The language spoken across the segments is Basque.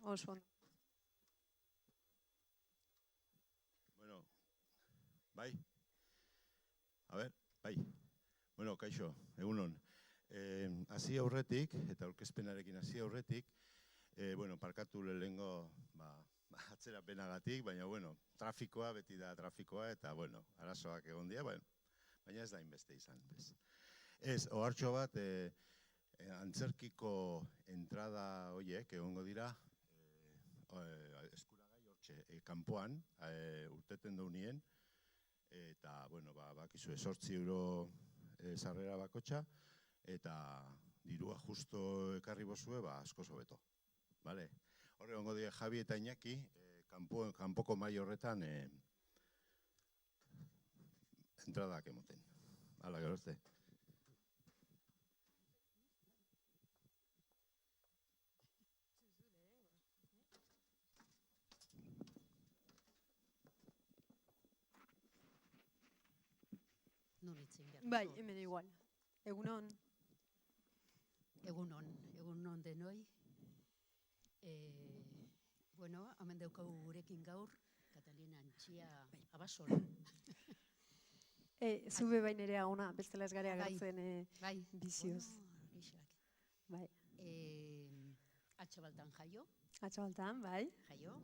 oso ondo. Bueno, bai? A ber, bai. Bueno, kaixo, egunon. Hasi aurretik, eta aurkezpenarekin hasi aurretik, bueno, parkatu lehengo atzerapenagatik, baina, bueno, trafikoa, beti da trafikoa, eta, bueno, arazoak egon dira, baina ez da inbeste izan. Ez, ohartxo bat, antzerkiko entrada horiek egongo dira, eskuragai hortxe, kanpoan, urteten daunien, eta, bueno, bakizu 8 euro sarrera bakotxa, eta dirua justo ekarri bozue, asko hobeto. Vale? Horre, ongo dira Javi eta Iñaki, kanpoko mai horretan entradak emoten. Hala, gerozte. Bai, hemen igual. Egunon. Egunon denoi. Bueno, hemen daukagu gurekin gaur, Katalina Antxia Abasola. Zube bain ere aguna, bestela ez garea gartzen bizioz. Bai. Atxabaltan jaio. Atxabaltan, bai. Jaio.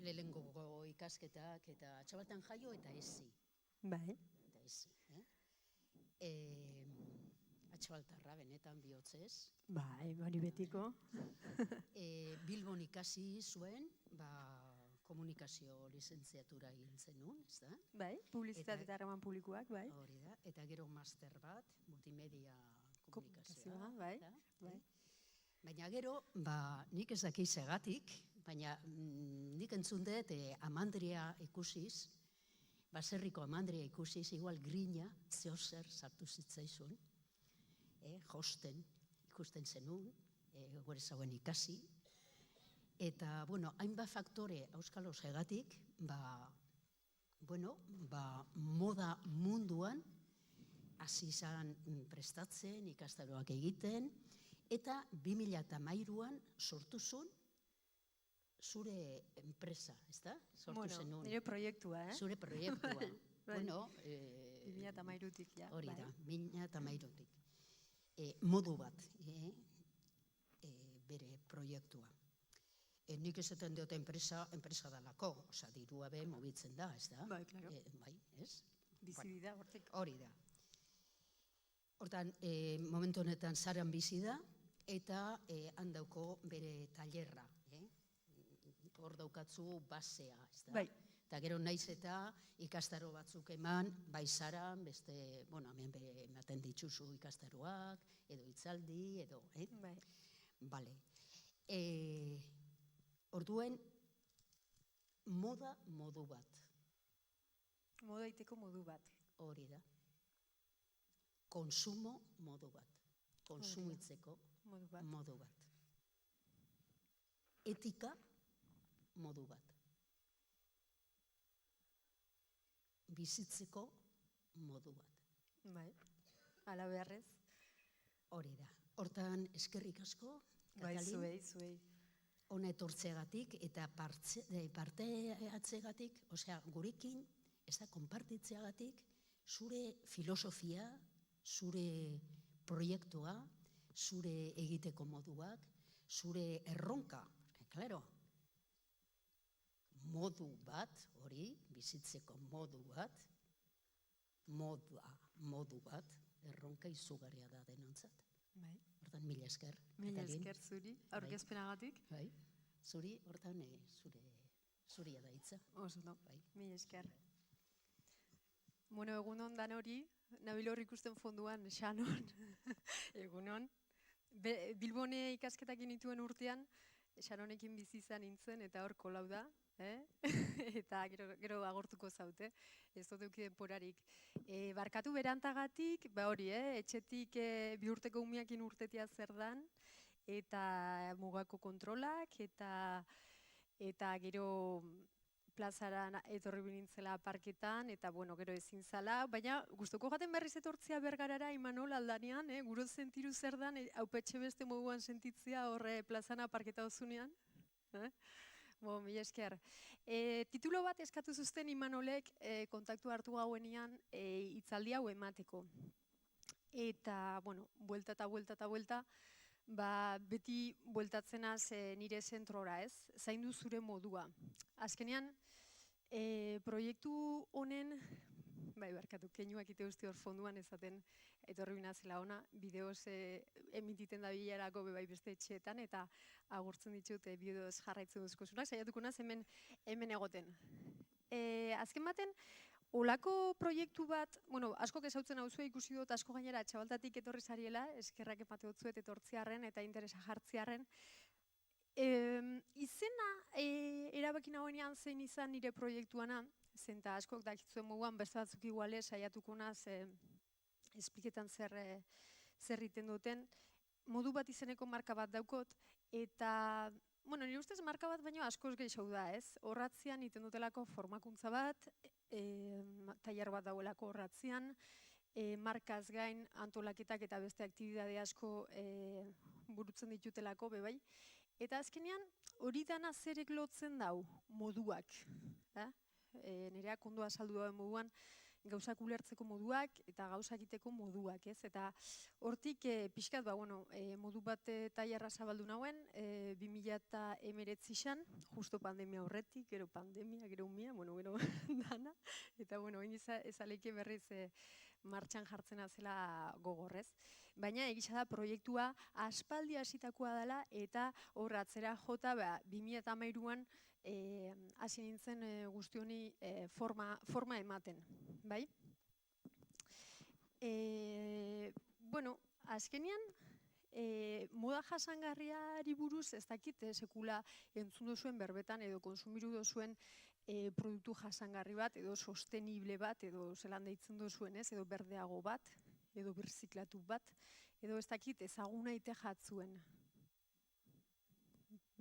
Lehenengo ikasketak eta Atxabaltan jaio eta ezi. Bai. Eta ezi. Atxabaltarra benetan bihotzez. Bai, hori betiko. Bilbon ikasi zuen, komunikazio lizentziatura egin zenun, ez da? Bai, publizitate eta harreman publikoak, bai. Hori da, eta gero master bat, multimedia komunikazioa. Bai. Baina gero, nik ez dakiz egatik, baina nik entzun dut Amandria ikusiz, baserriko Amandria ikusiz, igual grina, zehozer sartu zitzaizun, josten, ikusten zenun, gore zauen ikasi. Eta, bueno, hainbat faktore auskalo segatik, moda munduan hasi izan prestatzen, ikastaroak egiten, eta 2013an sortu zuen zure enpresa, ez da? Bueno, nire proiektua, Zure proiektua. Bueno, 2013-tik, ja. Hori da, 2013-tik. Modu bat, bere proiektua. Nik esaten dut enpresa dalako, oza, dirua be mobitzen da, ez da? Bai, klaro. Bai, ez? Bizi da, hortik. Hori da. Hortan, momentu honetan zaran bizi da, eta handauko bere tailerra. Hor daukatzu basea, ez da? Bai. Eta gero naiz eta ikastaro batzuk eman, bai zaran, beste, bueno, hemen ematen dituzu ikastaroak, edo hitzaldi, edo, Bai. Bale. Orduen, moda modu bat. Moda iteko modu bat. Hori da. Konsumo modu bat. Konsumitzeko modu bat. Etika modu bat. Bizitzeko modu bat. Bai, ala beharrez. Hori da. Hortan eskerrik asko, Bai, Katalin. zuei. Hona etortzeagatik eta parte atzegatik, osea, gurekin, ez da, konpartitzeagatik, zure filosofia, zure proiektua, zure egiteko moduak, zure erronka, claro, modu bat, hori, bizitzeko modu bat, modu bat, erronka izugarria da denontzat. Bai. Hortan, mila esker. Mila esker zuri, aurkezpenagatik. Bai, zuri, hortan, zuria da hitza. Oso, no. Bai. Mila esker. Bueno, egunon dan hori, nabil hor ikusten fonduan, Xanon, egunon. Bilbone ikasketak inituen urtean, Xanonekin bizi izan nintzen, eta hor kolau da, eta gero agortuko zaute, ez dut euki denporarik. Barkatu berantagatik, hori, etxetik 2 urteko umiakin urtetia zer dan, eta mugako kontrolak, eta gero plazara etorri binintzela parketan, eta bueno, gero ezin zala, baina gustoko jaten berriz etortzea Bergarara, Imanol aldanean, guro sentiru zer dan, haupetxe beste moduan sentitzea horre plazana parketa ozunean. Mila esker. Titulo bat eskatu zuzten Imanolek kontaktu hartu gauenean hitzaldi hau emateko. Eta, bueno, buelta eta buelta eta buelta, beti bueltatzenaz nire zentrora, ez? Zaindu zure modua. Azkenean, proiektu honen, barkatu, keinuak ite uste hor fonduan ezaten etorri binazela ona, bideoz emititen da bilerako bebai beste etxeetan, eta agurtzen ditut bideoz jarraitzen duzkosunak, saiatuko naz hemen egoten. Azken baten, olako proiektu bat, bueno, askok ezautzen hau zuen ikusi dut, asko gainera txabaltatik etorri zariela, eskerrak emate dut zuet etortziarren eta interesa jartziarren. Izena erabaki nagoenean zein izan nire proiektuana, zenta askok dakitzuen moduan, beste batzuk iguale saiatuko naz espliketan zer egiten duten. Modu bat izeneko marka bat daukot, eta bueno, nire ustez marka bat baino askoz gehiago da, ez? Horratzean iten dutelako formakuntza bat, tailer bat dauelako horratzean, markaz gain antolaketak eta beste aktibidade asko burutzen ditutelako, bebai. Eta azkenean hori dana zerek lotzen dau moduak. Nireak ondo azaldu dauen moduan, gauzak ulertzeko moduak eta gauzak egiteko moduak, ez? Eta hortik pixkat, modu bat tailerra zabaldu nauen, 2019 justo pandemia horretik, gero pandemia, gero umia, gero dana, eta hain ezaleke berriz martxan jartzen azela gogorrez. Baina egisa da proiektua aspaldi hasitakoa dela eta horratzera jota 2013an hasi nintzen guzti honi forma ematen, bai? Azkenean, moda jasangarriari buruz ez dakit sekula entzun duzuen berbetan edo konsumiru duzuen produktu jasangarri bat edo sostenible bat edo zelan deitzen duzuen ez, edo berdeago bat, edo birziklatu bat, edo ez dakit ezaguna ite jatzuen.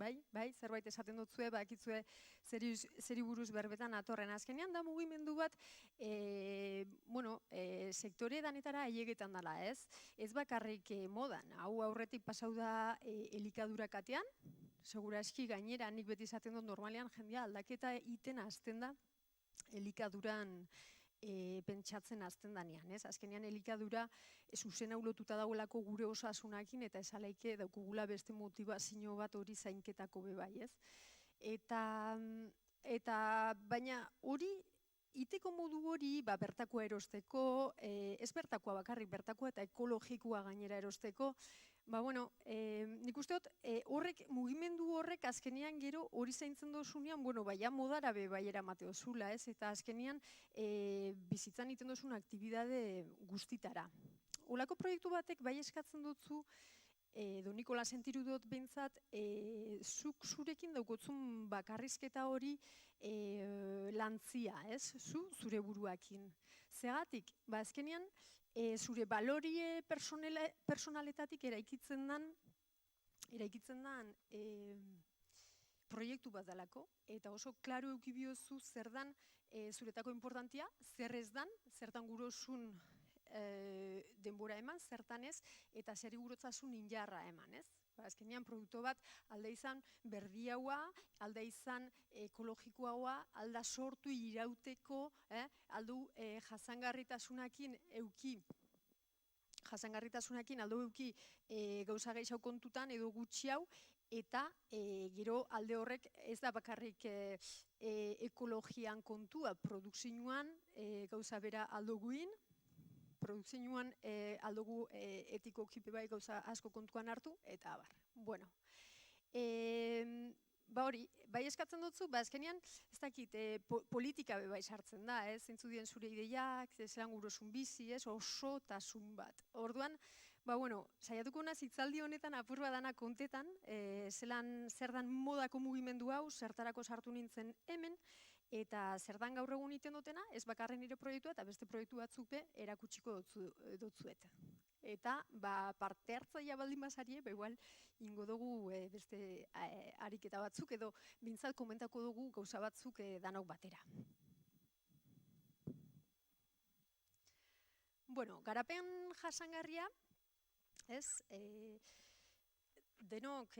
Bai, zerbait esaten dutzue, bakitzue zeri buruz berbetan atorren. Azkenean da mugimendu bat, sektore danetara aiegetan dela, ez? Ez bakarrik modan, hau aurretik pasau da elikadura katean, segura eski gainera nik beti izaten dut normalean jendea aldaketa iten hasten da elikaduran pentsatzen hasten danean, ez? Azkenean elikadura zuzena ulotuta dagoelako gure osasunakin eta esalaike daukugula beste motivazio bat hori zainketako bebai, ez? Eta baina hori iteko modu hori bertakoa erosteko, ez bertakoa bakarrik, bertakoa eta ekologikoa gainera erosteko, nik uste dut horrek, mugimendu horrek azkenean gero hori zaintzen dozunean, baina modara bai eramate dozula, ez? Eta azkenean bizitzan iten dozun aktibidade guztitara. Olako proiektu batek bai eskatzen dutzu, edo Nikola sentiru dut behintzat, zuk zurekin daukotzun bakarrizketa hori lantzia, ez? Zure buruakin. Zegatik, azkenean, zure balorie personaletatik eraikitzen dan proiektu bat dalako, eta oso klaro eukibiozu zer dan zuretako importantia, zer ez dan, zertan gurosun denbora eman, zertan ez, eta zer igurotzasun injarra eman, ez? Azkenean produktu bat alde izan berdiaua, alde izan ekologikoaua, alda sortu irauteko, aldu jasangarritasunakin aldo euki gauza gehiago kontutan edo gutxi hau, eta gero alde horrek ez da bakarrik ekologian kontua, produkzioan gauza bera aldoguin, produkzioan aldugu etiko kipe bai gauza asko kontuan hartu, eta abar. Hori, bai eskatzen dutzu, azkenean, ez dakit, politika bai sartzen da, zeintzu dien zure ideiak, zelan gurosun bizi, oso tasun bat. Orduan, saiatuko naz hitzaldi honetan apur badana kontetan, zer dan modako mugimendu hau, zertarako sartu nintzen hemen, eta zer dan gaur egun iten dutena, ez bakarren nire proiektua eta beste proiektu batzuk erakutsiko dutzuet. Eta parte hartzailea baldin bazarie, igual ingo dugu beste ariketa batzuk edo bintzat komentako dugu gauza batzuk danok batera. Bueno, garapen jasangarria, ez, denok,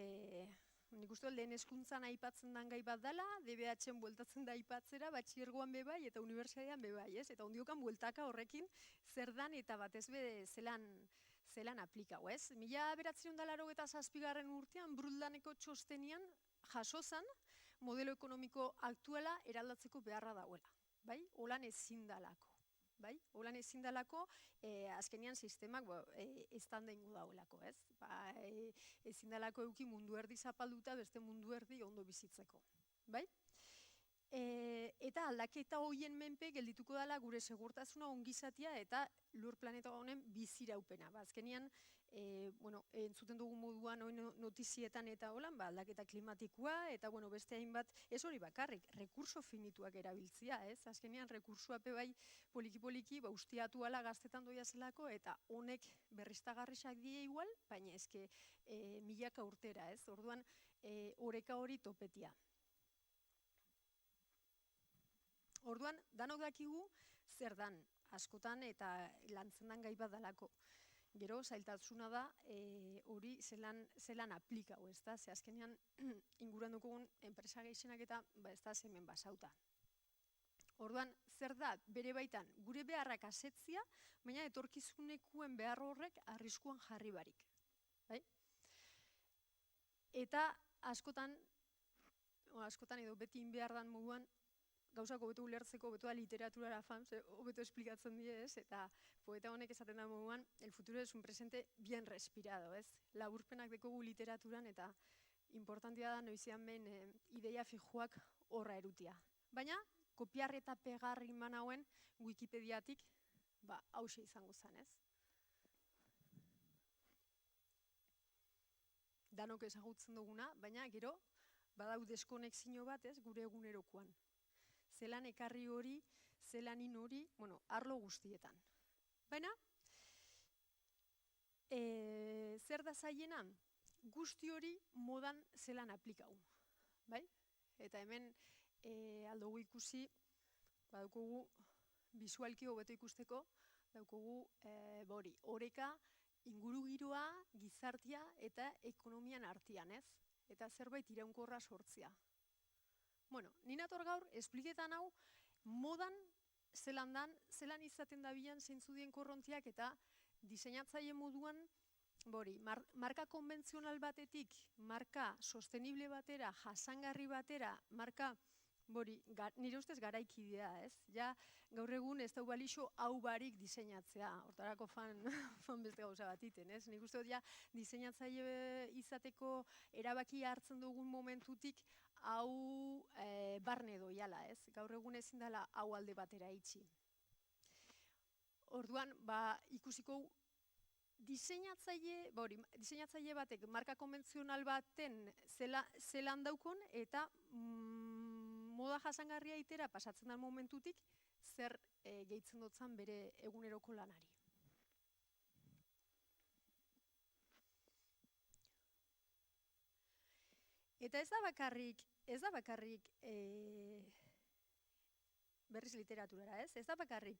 nik uste lehen hezkuntzan aipatzen den gai bat dela, DBH-en bueltatzen da aipatzera, batxilergoan bebai eta unibertsitatean bebai, ez? Eta ondiokan bueltaka horrekin zer dan eta batez be zelan aplikau, ez? 1987 urtean Brundtlandeko txostenian jaso zen modelo ekonomiko aktuala eraldatzeko beharra dagoela, bai? Holan ezin dalako. Bai? Holan ezin dalako, azkenian sistemak eztanda ingo dagoelako, ez? Ezin dalako euki mundu erdi zapalduta, beste mundu erdi ondo bizitzeko, bai? Eta aldaketa hoien menpe geldituko dela gure segurtasuna, ongizatia eta lur planeta honen biziraupena. Azkenian, entzuten dugu moduan notizietan eta holan, aldaketa klimatikoa eta beste hainbat, ez hori bakarrik, rekurso finituak erabiltzia, ez? Azkenian, rekursoape bai poliki-poliki ustiatu ala gaztetan doia zelako eta honek berriztagarrisak die igual, baina ezke milaka urtera, ez? Orduan, oreka hori topetia. Orduan, danok dakigu zer dan askotan eta lantzen dan gai bat dalako. Gero, zailtasuna da hori zelan aplikau, ez da? Ze azkenean inguruan dugun enpresa gehienak eta ez da hemen basauta. Orduan, zer da, bere baitan, gure beharrak asetzia, baina etorkizunekuen behar horrek arriskuan jarri barik. Bai? Eta askotan edo beti behar dan moduan, gauzak hobeto ulertzeko, hobeto da literaturara fan, hobeto esplikatzen die, ez? Eta poeta honek esaten da moduan, el futuro es un presente bien respirado, ez? Laburpenak dekogu literaturan eta importantia da noizian behin ideia fijuak horra erutia. Baina, kopiar eta pegar iman hauen Wikipediatik, hause izango zen, ez? Danok ezagutzen duguna, baina gero, badau deskonexio bat, ez? Gure egunerokoan. Zelan ekarri hori, zelanin hori, arlo guztietan. Baina, zer da zaiena? Guzti hori modan zelan aplikau. Bai? Eta hemen aldugu ikusi, badaukugu bisualki hobeto ikusteko, daukugu oreka, ingurugiroa, gizartia eta ekonomian artean, ez? Eta zerbait iraunkorra sortzea. Bueno, ninator gaur, espliketan hau, modan zelan dan, zelan izaten dabilan zeintzudien korrontiak eta diseinatzaile moduan, marka konbentzional batetik, marka sostenible batera, jasangarri batera, marka, nire ustez garaikidea, ez? Ja, gaur egun ez dau balixo hau barik diseinatzea, hortarako fan beste gauza bat iten, ez? Nik uste dut ja, diseinatzaile izateko erabaki hartzen dugun momentutik, hau barne doiala, ez? Gaur egun ezin dela hau alde batera itxi. Orduan, ikusiko diseinatzaile batek marka konbentzional baten zelan daukon eta moda jasangarria itera pasatzen den momentutik zer gehitzen dutzan bere eguneroko lanari. Eta ez da bakarrik berriz literaturara, ez? Ez da bakarrik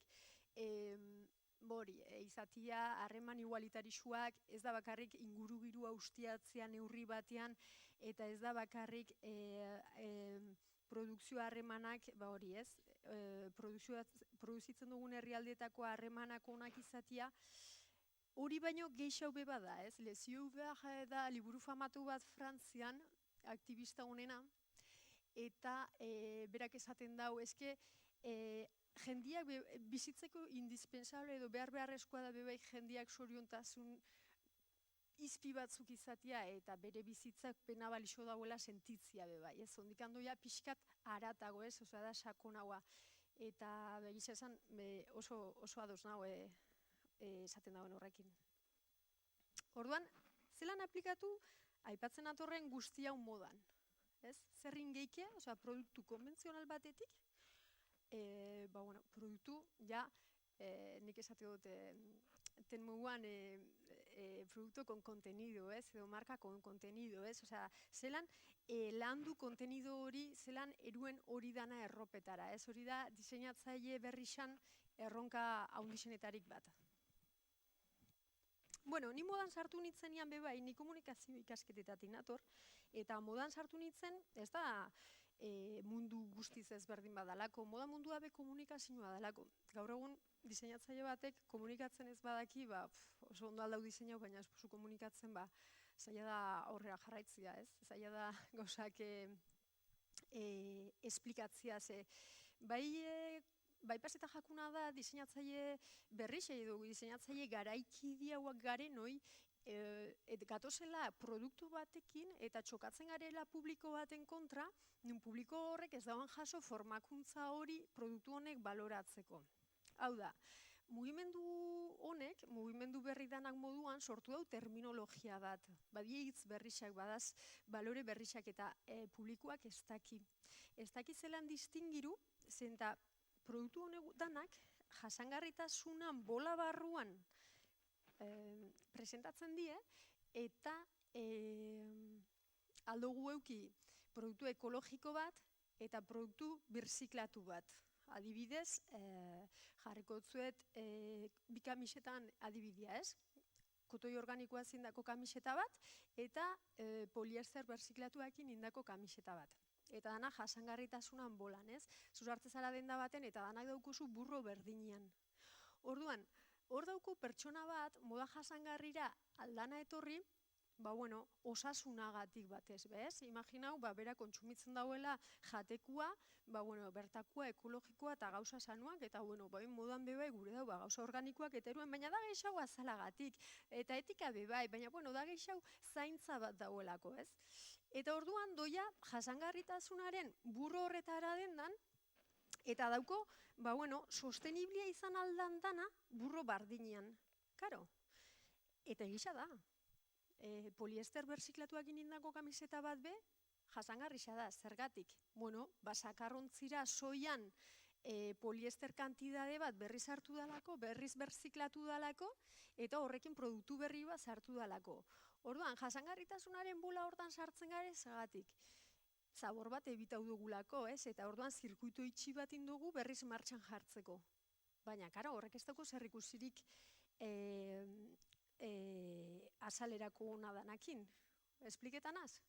izatia, harreman igualitarixuak, ez da bakarrik ingurugirua ustiatzea neurri batean, eta ez da bakarrik produkzio harremanak, ez? Produzitzen dugun herrialdeetako harremanak onak izatia, hori baino gehiago beba da, ez? Les yeux verts da liburu famatu bat Frantzian, aktivista honena, eta berak esaten dau, eske jendiak bizitzeko indispensable edo beharrezkoa da bebai jendiak soriontasun izpi batzuk izatea eta bere bizitzak pena balixo dagoela sentitzia bebai, ez? Ondik handoia pixkat haratago, ez? Osea da sakonagoa. Eta begitza esan oso ados nago esaten dagoen horrekin. Orduan, zelan aplikatu aipatzen atorren guzti hau modan, ez? Zerrin geike, osea, produktu konbentzional batetik, produktu, ja, nik esate dut ten moduan producto con contenido, ez? Edo marka con contenido, ez? Osea, zelan landu kontenido hori, zelan eruen hori dana erropetara, ez? Hori da diseinatzaile berrixan erronka haundixenetarik bat. Bueno, ni modan sartu nitzenean bebai, ni komunikazio ikasketetatik nator, eta modan sartu nitzen, ez da mundu guztiz ezberdin badalako, moda mundua be komunikazioa dalako. Gaur egun diseinatzaile batek komunikatzen ez badaki, oso ondo aldau diseinau, baina esposu komunikatzen, zaila da aurrera jarraitzia, ez? Zaila da gauzak esplikatzia, ze bai paseta jakuna da diseinatzaile berrixei dugu, diseinatzaile garaikide hauak garen, gatozela produktu batekin eta txokatzen garela publiko baten kontra, nun publiko horrek ez dagoen jaso formakuntza hori produktu honek baloratzeko. Hau da, mugimendu honek, mugimendu berri danak moduan, sortu dau terminologia bat. Badie hitz berrixak, badaz balore berrixak eta publikoak ez daki. Ez daki zelan distingiru, zenta produktu honek danak jasangarritasunan bola barruan presentatzen die, eta aldugu euki produktu ekologiko bat eta produktu birziklatu bat. Adibidez, jarriko zuet bi kamisetan adibidea, ez? Kotoi organikoa zindako kamiseta bat eta poliester birziklatuakin indako kamiseta bat. Eta dana jasangarritasunan bolan, ez? Zure hartze zara denda baten eta danak daukuzu burro berdinean. Orduan, hor dauku pertsona bat, moda jasangarrira aldana etorri, osasunagatik batez, bez? Imaginau, bera kontsumitzen dauela jatekua, bertakua, ekologikoa eta gauza sanuak, eta modan bebai gure dau, gauza organikoak eta eruen, baina da gehiago azalagatik, eta etika bebai, baina da gehiago zaintza bat dauelako, ez? Eta orduan doia jasangarritasunaren burro horretara dendan, eta dauko, sosteniblia izan aldan dana burro bardinean. Karo, eta egisa da. Poliester berziklatuak indako kamiseta bat be, jasangarrisa da, zergatik. Sakarrontzira soian poliester kantidade bat berriz hartu dalako, berriz berziklatu dalako, eta horrekin produktu berri bat sartu dalako. Orduan, jasangarritasunaren bola hortan sartzen gare, zergatik. Zabor bat ebitau dugulako, ez? Eta orduan zirkuito itxi bat indugu berriz martxan jartzeko. Baina, karo, horrek ez dago zer ikusirik azalerako ona danakin. Espliketanaz?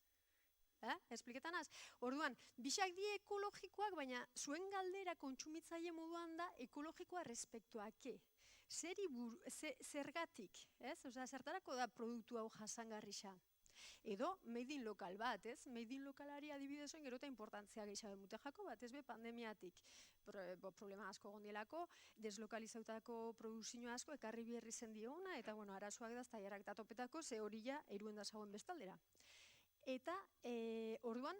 Espliketanaz? Orduan, bisak die ekologikoak, baina zuen galdera kontsumitzaile moduan da ekologikoa respektuake. Zergatik, ez? Osea, zertarako da produktu hau jasangarrisa. Edo, made in lokal bat, ez? Made in lokalari adibidezoen gerota importantzia gehiago emute jako bat, ez be pandemiatik. Problema asko gondelako, deslokalizautako produzio asko, ekarri bierri zen diona, eta arazoak da, tailerak eta topetako, ze hori ja, eruen da zagoen bestaldera. Eta, orduan,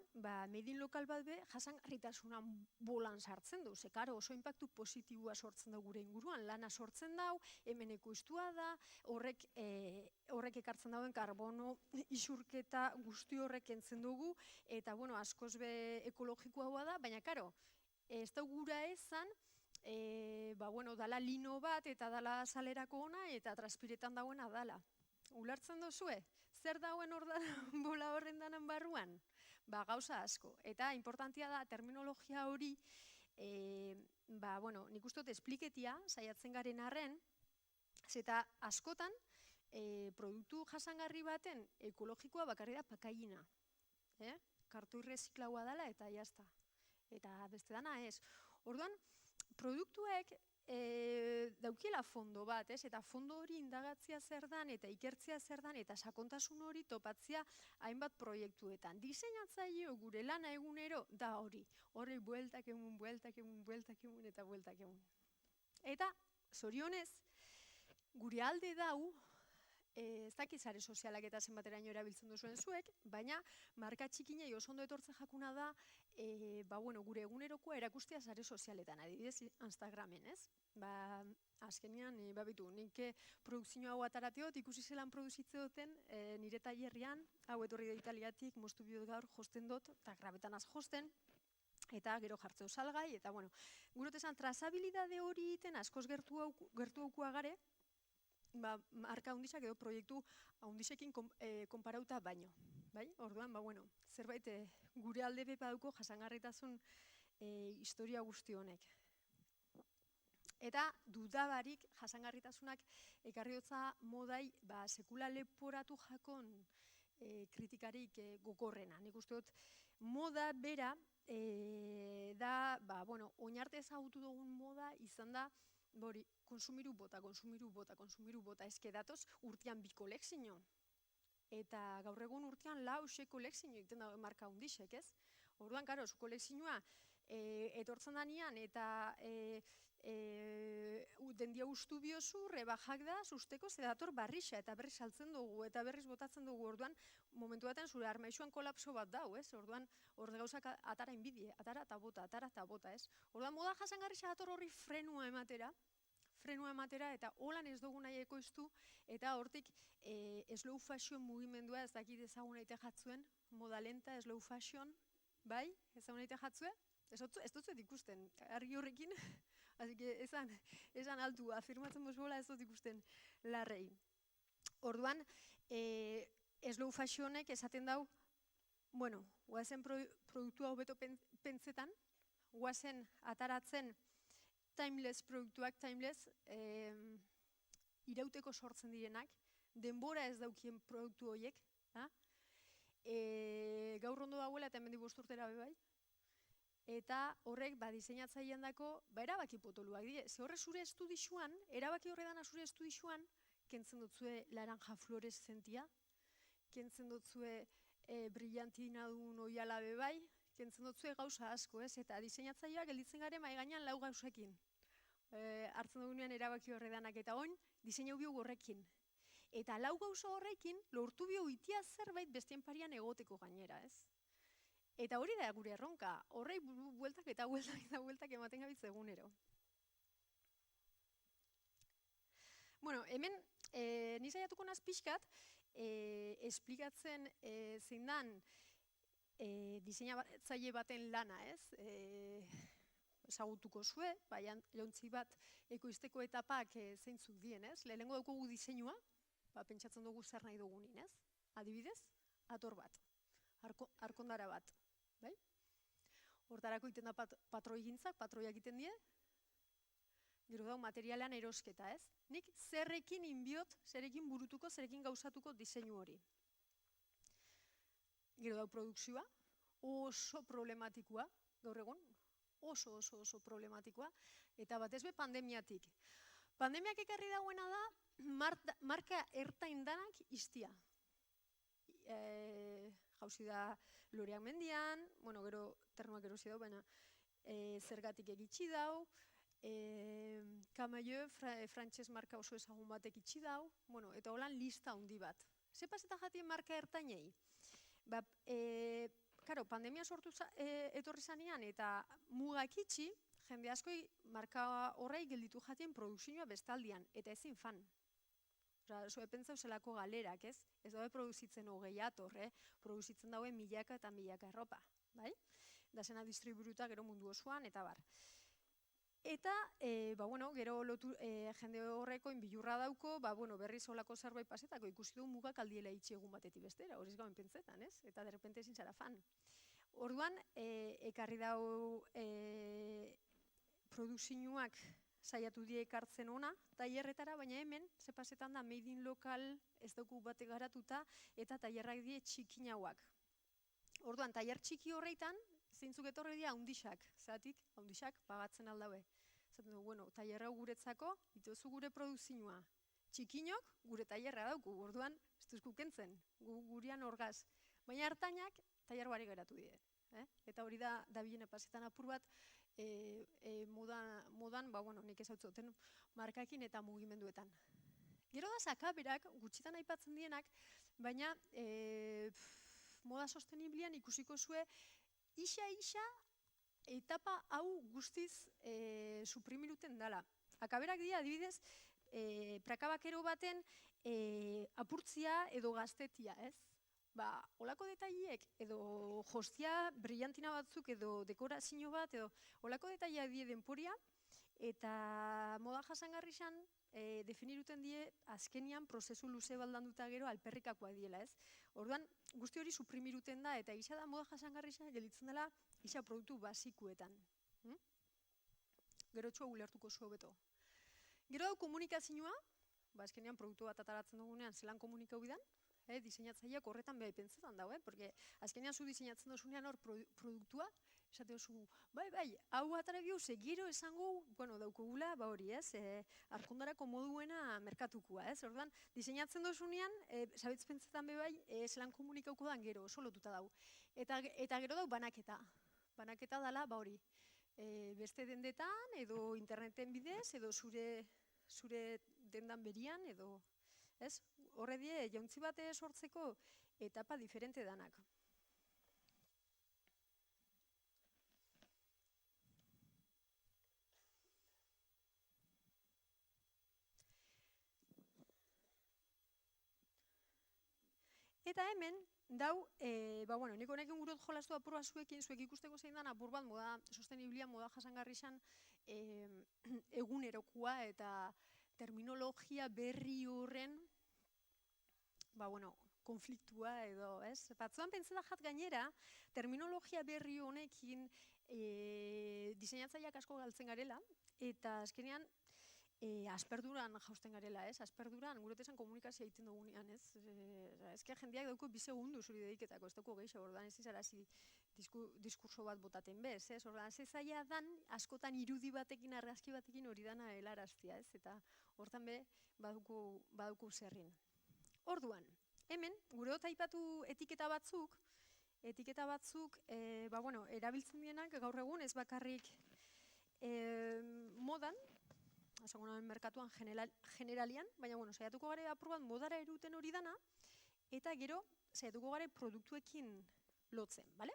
made in lokal bat be, jasangarritasunan bolan sartzen du, ze karo oso inpaktu positiboa sortzen da gure inguruan, lana sortzen dau, hemen ekoiztua da, horrek ekartzen dauen karbono isurketa guzti horrek entzen dugu, eta askoz be ekologikoa da, baina karo, ez da gura ezan, dala lino bat eta dala salerako ona eta transpiretan dagoena dala. Ulertzen dozue? Zer dauen bola horren danan barruan? Gauza asko. Eta importantia da terminologia hori, nik uste dut espliketia, saiatzen garen arren, zeta askotan, produktu jasangarri baten ekologikoa bakarri da pakailina. Kartoi reziklaua dela eta jazta. Eta beste dana ez. Orduan, produktuek daukiela fondo bat, eta fondo hori indagatzia zer dan, eta ikertzia zer dan, eta sakontasun hori topatzia hainbat proiektuetan. Diseinatzaile gure lana egunero da hori. Horri bueltak egun, eta bueltak egun. Eta, zorionez, gure alde dau, ez dakit sare sozialak eta zenbateraino erabiltzen duzuen zuek, baina marka txikinei oso ondo etortzen jakuna da, gure egunerokoa erakustea sare sozialetan, adibidez Instagramen, ez? Azkenean, nik produkzio hau atarateot, ikusi zelan produzitze duten nire tailerrian, hau etorri da Italiatik, moztu biot gaur josten dut, eta grabetan az josten, eta gero jartzeu salgai, eta gurot esan, trazabilidade hori iten askoz gertu aukua gare, marka handisak edo proiektu handisekin konparauta baino. Bai? Orduan, bueno, zerbait gure alde badauko jasangarritasun historia guzti honek. Eta dudabarik jasangarritasunak ekarri dotza modai sekula leporatu jakon kritikarik gogorrena. Nik uste dut moda bera da, oinarte ezagutu dugun moda izan da, konsumiru bota, eske datoz urtean 2 kolekzio. Eta gaur egun urtean 4 kolekzio egiten da marka hundisek, ez? Orduan, karo, zu kolekzioa etortzen danean eta dendia ustu biozu, rebajak da, susteko, ze dator barrixa eta berriz saltzen dugu eta berriz botatzen dugu. Orduan, momentu batean zure armaixuan kolapso bat dau, ez? Orduan, hor gauzak atara inbidie, atara eta bota, ez? Orduan, moda jasangarrixa dator horri frenua ematera eta holan ez dugu nahi ekoiztu eta hortik slow fashion mugimendua ez dakit ezagun aite jatzuen, moda lenta, slow fashion, bai? Ezagun aite jatzue? Ez dut ikusten, argi horrekin, así que esan altu, afirmatzen bozuela ez dut ikusten larrei. Orduan, slow fashionek esaten dau, guazen produktua hobeto pentsetan, guazen ataratzen timeless produktuak, irauteko sortzen direnak, denbora ez daukien produktu horiek, gaur ondo dagoela eta hemendik 5 urtera bai, eta horrek diseinatzailean dako erabaki potoluak dira. Ze horre zure estudixuan, erabaki horredana zure estudixuan, kentzen dutzue laranja fluoreszentia, kentzen dutzue brillantina duen oiala bebai, kentzen dutzue gauza asko, ez? Eta diseinatzaileak gelditzen gare mai gainean 4 gauzekin. Hartzen dugunean erabaki horredanak eta oin, diseinau bio horrekin. Eta 4 gauza horrekin, lortu bio itia zerbait bestien parian egoteko gainera, ez? Eta hori da gure erronka, horrei bueltak eta bueltak ematen gabitz egunero. Bueno, hemen, nizaiatuko naz pixkat, esplikatzen zein dan diseinatzaile baten lana, ez? Ezagutuko zue, jauntzi bat ekoizteko etapak zeintzuk dien, ez? Lehenengo daukogu diseinua, pentsatzen dugu zer nahi dugunin, ez? Adibidez, ator bat, arkondara bat. Bai? Hortarako egiten da patroigintzak, patroiak egiten die, gero dau materialean erosketa, ez? Nik zerrekin inbiot, zerrekin burutuko, zerrekin gauzatuko diseinu hori. Gero dau produkzioa, oso problematikoa, gaur egun, oso problematikoa, eta batez be pandemiatik. Pandemiak ekarri dauena da, marka ertain danak iztia. Jauzi da Loreak mendian, gero ternuak erosi dau, baina zergatik egitsi dau, Camailleux, frantses marka oso ezagun batek itxi dau, eta holan lista handi bat. Ze paseta jatien marka ertainei? Karo, pandemia sortu etorri zanean eta mugak itxi, jende askoi marka horrei gelditu jatien produkzioa bestaldian, eta ezin fan. Zoe pentsau zelako galerak, ez? Ez daue produzitzen 20 ator, produzitzen daue milaka eta milaka erropa, bai? Da zena distriburuta gero mundu osoan, eta bar. Eta, gero jende horreko inbilurra dauko, berriz olako zerbait pasetako ikusi du mugak aldiela itxi egun batetik bestera, horiz gauen pentsetan, ez? Eta derrepente ezin zara fan. Orduan, ekarri dau produkzioak saiatu die ekartzen ona, tailerretara, baina hemen, ze pasetan da, made in local ez dugu bate garatuta, eta tailerrak die txikinauak. Orduan, tailer txiki horreitan, zeintzuk etorri dira haundixak, zeratik, haundixak pagatzen aldaue. Zaten du, tailer hau guretzako, itozu gure produkzioa. Txikinok, gure tailerra dauku, orduan, ez duzku kentzen, gurean orgaz. Baina hartainak, tailer bari garatu die. Eta hori da bilen pasetan apur bat, modan, nik ezautzoten markakin eta mugimenduetan. Gero da sakaberak, gutxitan aipatzen dienak, baina moda sosteniblian ikusiko zue isa etapa hau guztiz suprimiluten dela. Akaberak dira, adibidez, prakabakero baten apurtzia edo gaztetia, ez? Olako detaileek, edo jostia brillantina batzuk, edo dekorazio bat, edo olako detaileak die denporia, Eta moda jasangarrixan, definiruten die azkenian prozesu luze baldanduta gero alperrikakoa diela, ez? Orduan, guzti hori suprimiruten da, eta gisa da moda jasangarrixan gelditzen dela gisa produktu basikuetan. Gero txua ulertuko zu hobeto. Gero dau komunikazioa, azkenean produktu bat ataratzen dugunean zelan komunikau bidan, diseinatzaileak horretan behar pentsetan dago, porque azkenean zu diseinatzen dozunean hor produktua, esate dozu, bai, hau atara bihuz, gero esango, bueno, daukogula, hori, ez, arkundarako moduena merkatukua, ez, orduan, diseinatzen dozunean, sabitz pentsetan bai, zelan komunikauko dan gero, oso lotuta dau. Eta gero dau banaketa. Banaketa dala, hori, beste dendetan, edo interneten bidez, edo zure dendan berian, edo, ez, horre die, jauntzi bat sortzeko etapa diferente danak. Eta hemen, dau, nik honekin gurot jolastu apur bat zuek ikusteko zein dan apur bat moda sostenibilia, moda jasangarri izan egunerokoa eta terminologia berri horren, konfliktua edo, ez? Batzuan pentseta jat gainera, terminologia berri honekin diseinatzaileak asko galtzen garela, eta azkenean asperduran jausten garela, ez? Asperduran, guretesan komunikazioa egiten dugunean, ez? Ezke jendeak dauko 2 segundu zuri dediketako, ez dauko gehiago, ordan ez izarazi diskurso bat botaten bez, ez? Ordan, ez zaila dan, askotan irudi batekin, argazki batekin hori dana helaraztia, ez? Eta hortan be, baduku zerrin. Orduan, hemen, gure dut aipatu etiketa batzuk, erabiltzen dienak gaur egun ez bakarrik modan, merkatuan generalian, baina saiatuko gare aprobat modara eruten hori dana, eta gero saiatuko gare produktuekin lotzen, bale?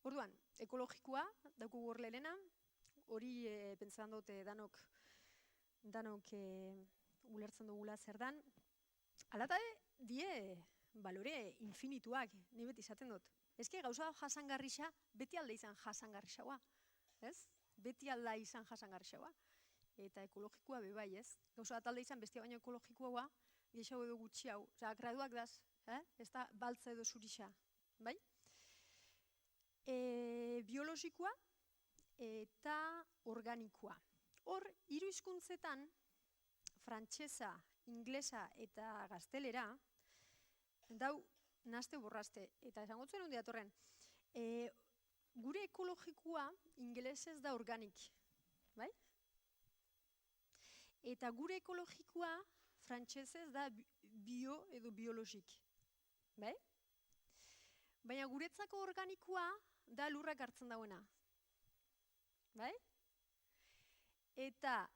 Orduan, ekologikoa, dauku gorle lehena, hori pentsan dute danok ulertzen dugula zer dan, alata die balore infinituak, ni beti izaten dut. Ezke gauza jasangarrixa, beti alde izan jasangarrixaua, ez? Beti alda izan jasangarrixaua. Eta ekologikoa bebai, ez? Gauza bat alde izan bestia baino ekologikoa, gehiago edo gutxi hau. Osa, graduak daz, ez da baltza edo zurixa, bai? Biologikoa eta organikoa. Hor, 3 hizkuntzetan, frantsesa, inglesa eta gaztelera, dau naste borraste. Eta esango zuen hundi datorren, gure ekologikoa ingelesez da organik, bai? Eta gure ekologikoa frantsesez da bio edo biologik, bai? Baina guretzako organikoa da lurrak hartzen dauena, bai? Eta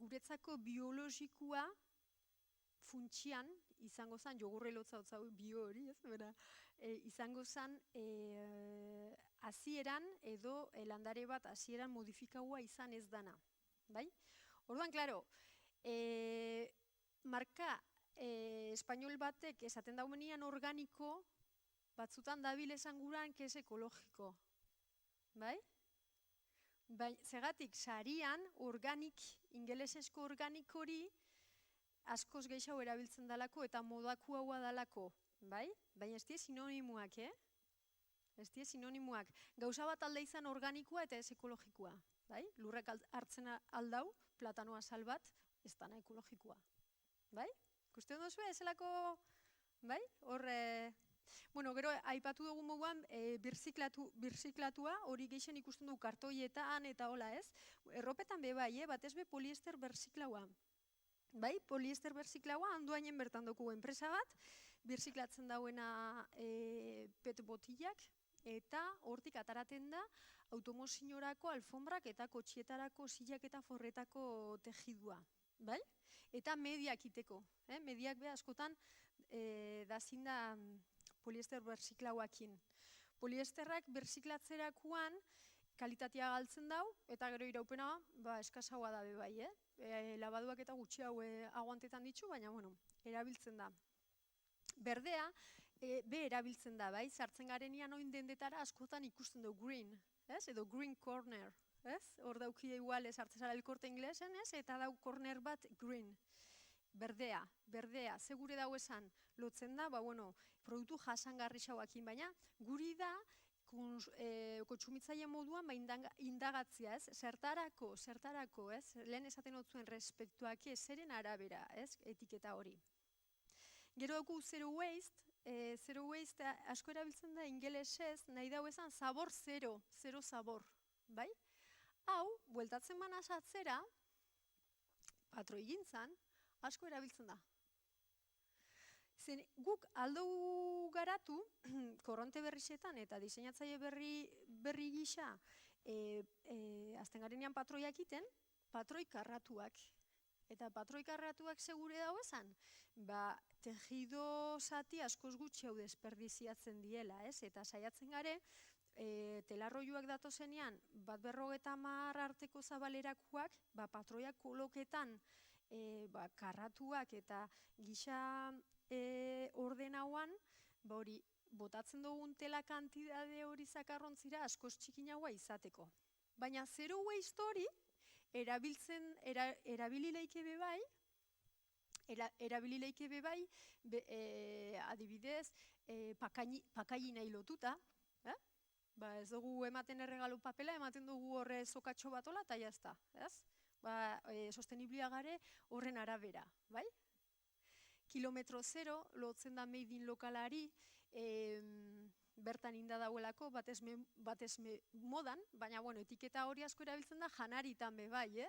guretzako biologikoa funtsian izango zen, jogurre lotza hotzau bio hori, ez? Bera, izango zen hasieran edo landare bat hasieran modifikaua izan ez dana, bai? Orduan, klaro, marka espainol batek esaten daumenian organiko, batzutan dabil esan guran que es ekologiko, bai? Zegatik, sarian organik, ingelesesko organik hori, askoz gehiago erabiltzen dalako eta modaku haua dalako, bai? Baina ez die sinonimuak, Ez die sinonimuak. Gauza bat alde izan organikoa eta ez ekologikoa, bai? Lurrak hartzen aldau, platanoa salbat, ez dana ekologikoa, bai? Ikusten duzu, ezelako, bai? Horre, gero, aipatu dugu moguan, birziklatua, hori geixen ikusten du kartoietan eta hola, ez? Erropetan be bai, batez be poliester birziklaua. Bai, poliester birziklaua, handuainen bertan dugu enpresa bat, birziklatzen dauena pet botillak, eta hortik ataraten da automozinorako alfombrak eta kotxietarako zilak eta forretako tejidua, bai? Eta mediak iteko, mediak be askotan dazin da poliester birziklauakin. Poliesterrak birziklatzerakoan kalitatea galtzen dau, eta gero iraupena eskasagoa da be bai, labaduak eta gutxi hau aguantetan ditu, baina, erabiltzen da. Berdea, be erabiltzen da, bai, sartzen garenian oin dendetara askotan ikusten du green, edo green corner, ez? Hor daukia igual ez hartzezara El Corte Inglesen, ez? Eta dau corner bat green. Berdea, ze gure dau esan, lotzen da, produktu jasangarri xauakin, baina guri da, kontsumitzaile moduan indagatzia, ez? Zertarako, ez? Lehen esaten otzuen respektuak zeren arabera, ez? Etiketa hori. Gero dugu zero waste asko erabiltzen da ingelesez, nahi dau esan sabor zero sabor, bai? Hau, bueltatzen banaz atzera, patroigintzan, asko erabiltzen da. Zen guk aldo garatu, korronte berrixetan eta diseinatzaile berri gisa, azten garenean patroiak iten, patroi karratuak. Eta patroi karratuak segure dago esan, tejido zati askoz gutxi hau desperdiziatzen diela, ez? Eta saiatzen gare, telarroiuak datozenean, 150 arteko zabalerakoak, patroiak koloketan, karratuak eta gisa ordenauan, hori, botatzen dugun tela kantidade hori zakarrontzira askoz txikinagoa izateko. Baina zero waste hori, erabilileike bebai, adibidez, pakaili nahi lotuta, ez dugu ematen erregalo papela, ematen dugu horre zokatxo batola, eta jazta, ez? Sosteniblia gare horren arabera, bai? Kilometro zero, lotzen da made in lokalari, bertan inda dauelako, batez modan, baina, etiketa hori asko erabiltzen da janaritan bebai,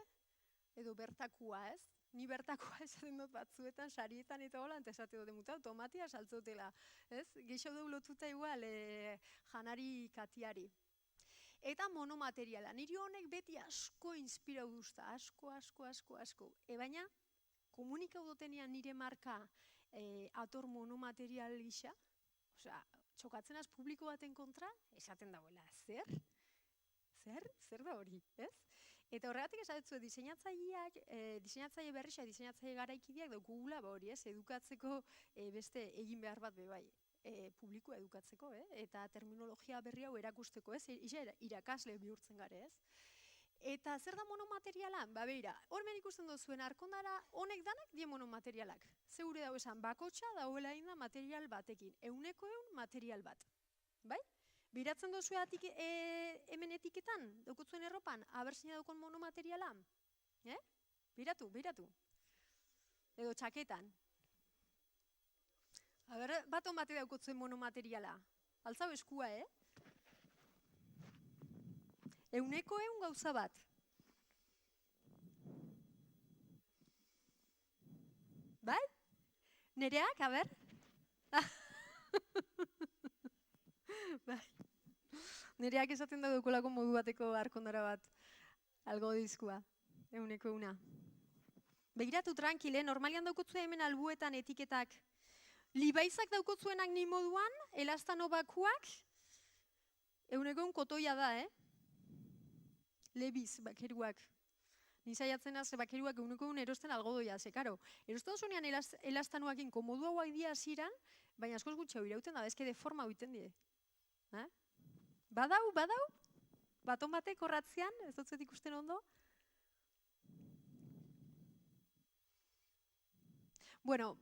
edo bertakua, ez? Ni bertakua esaten dut batzuetan, sarietan eta hola, eta esate dut muta, automatia saltzotela, ez? Geixo dugu lotuta igual janari katiari. Eta monomateriala, niri honek beti asko inspirau duzta, asko. Baina, komunikau dutenean nire marka ator monomaterial gisa, txokatzen az publiko baten kontra, esaten dagoela, zer? Zer da hori, ez? Eta horregatik esatetzu, diseinatzaile berrixa, diseinatzaile garaikideak daukugula hori, ez? Edukatzeko beste egin behar bat bebai. Publikoa edukatzeko, eta terminologia berri hau erakusteko, ez? Irakasle bihurtzen gare, ez? Eta zer da monomateriala? Beira, hormen ikusten duzuen arkondara, honek danak die monomaterialak. Zeure dago esan, bakotxa dauela inda material batekin, 100% material bat. Bai? Biratzen duzu hemen etiketan, daukutzuen erropan, abertzina daukon monomateriala? Biratu. Edo txaketan. Baton bate daukutzuen monomateriala. Altzau eskua, 100% gauza bat. Bai? Nereak, aber? Bai. Nereak esaten da dukolako modu bateko arkondara bat. Algo dizkua. 100%. Begiratu tranquile, normalian daukutzu hemen albuetan etiketak. Libaizak daukutzuenak ni moduan, elastanobakuak, 100% kotoia da, Lebiz, bakeruak. Nizaiatzen az, bakeruak 100% erosten algodoia, ze, karo. Erosten zunean elastanoakin komodu hauak dia ziran, baina askoz gutxau irauten da, ezke deforma huiten die. Badau? Baton batek horratzean, ez dutzet ikusten ondo? Bueno,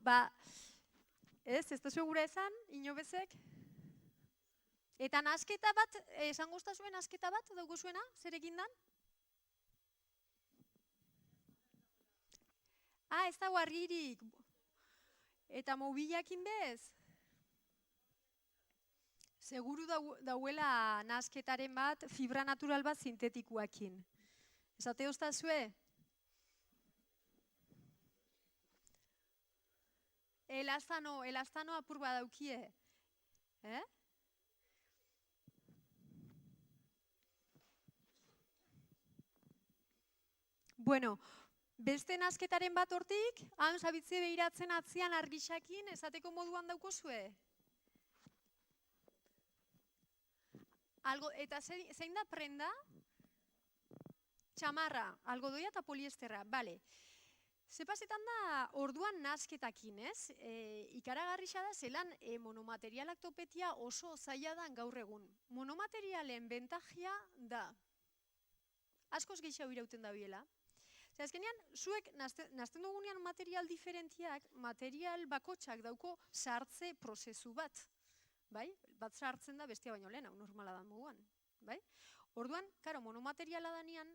ez duzu gure esan, inobezek? Eta nasketa bat, esan guztazuen nasketa bat, daukuzuena, zerekin dan? Ez dago argirik. Eta mobilakin bez? Seguru dauela nasketaren bat, fibra natural bat sintetikuakin. Esate ostazue? Elastano apur badaukie. Bueno, beste nasketaren bat hortik, han zabitze behiratzen atzian argixakin, esateko moduan daukozue? Eta zein da prenda? Txamarra, algodoia eta poliesterra, bale. Zepazetan da orduan nasketakin, ez? Ikaragarrixa da zelan monomaterialak topetia oso zaila da gaur egun. Monomaterialen bentajia da askoz gehiago irauten dabiela. Zer, azkenean, zuek nazten dugunean material diferentiak, material bakotxak dauko sartze prozesu bat. Bai? Bat sartzen da bestia baino lehen, hau normala da moduan. Bai? Orduan, karo, monomateriala danean,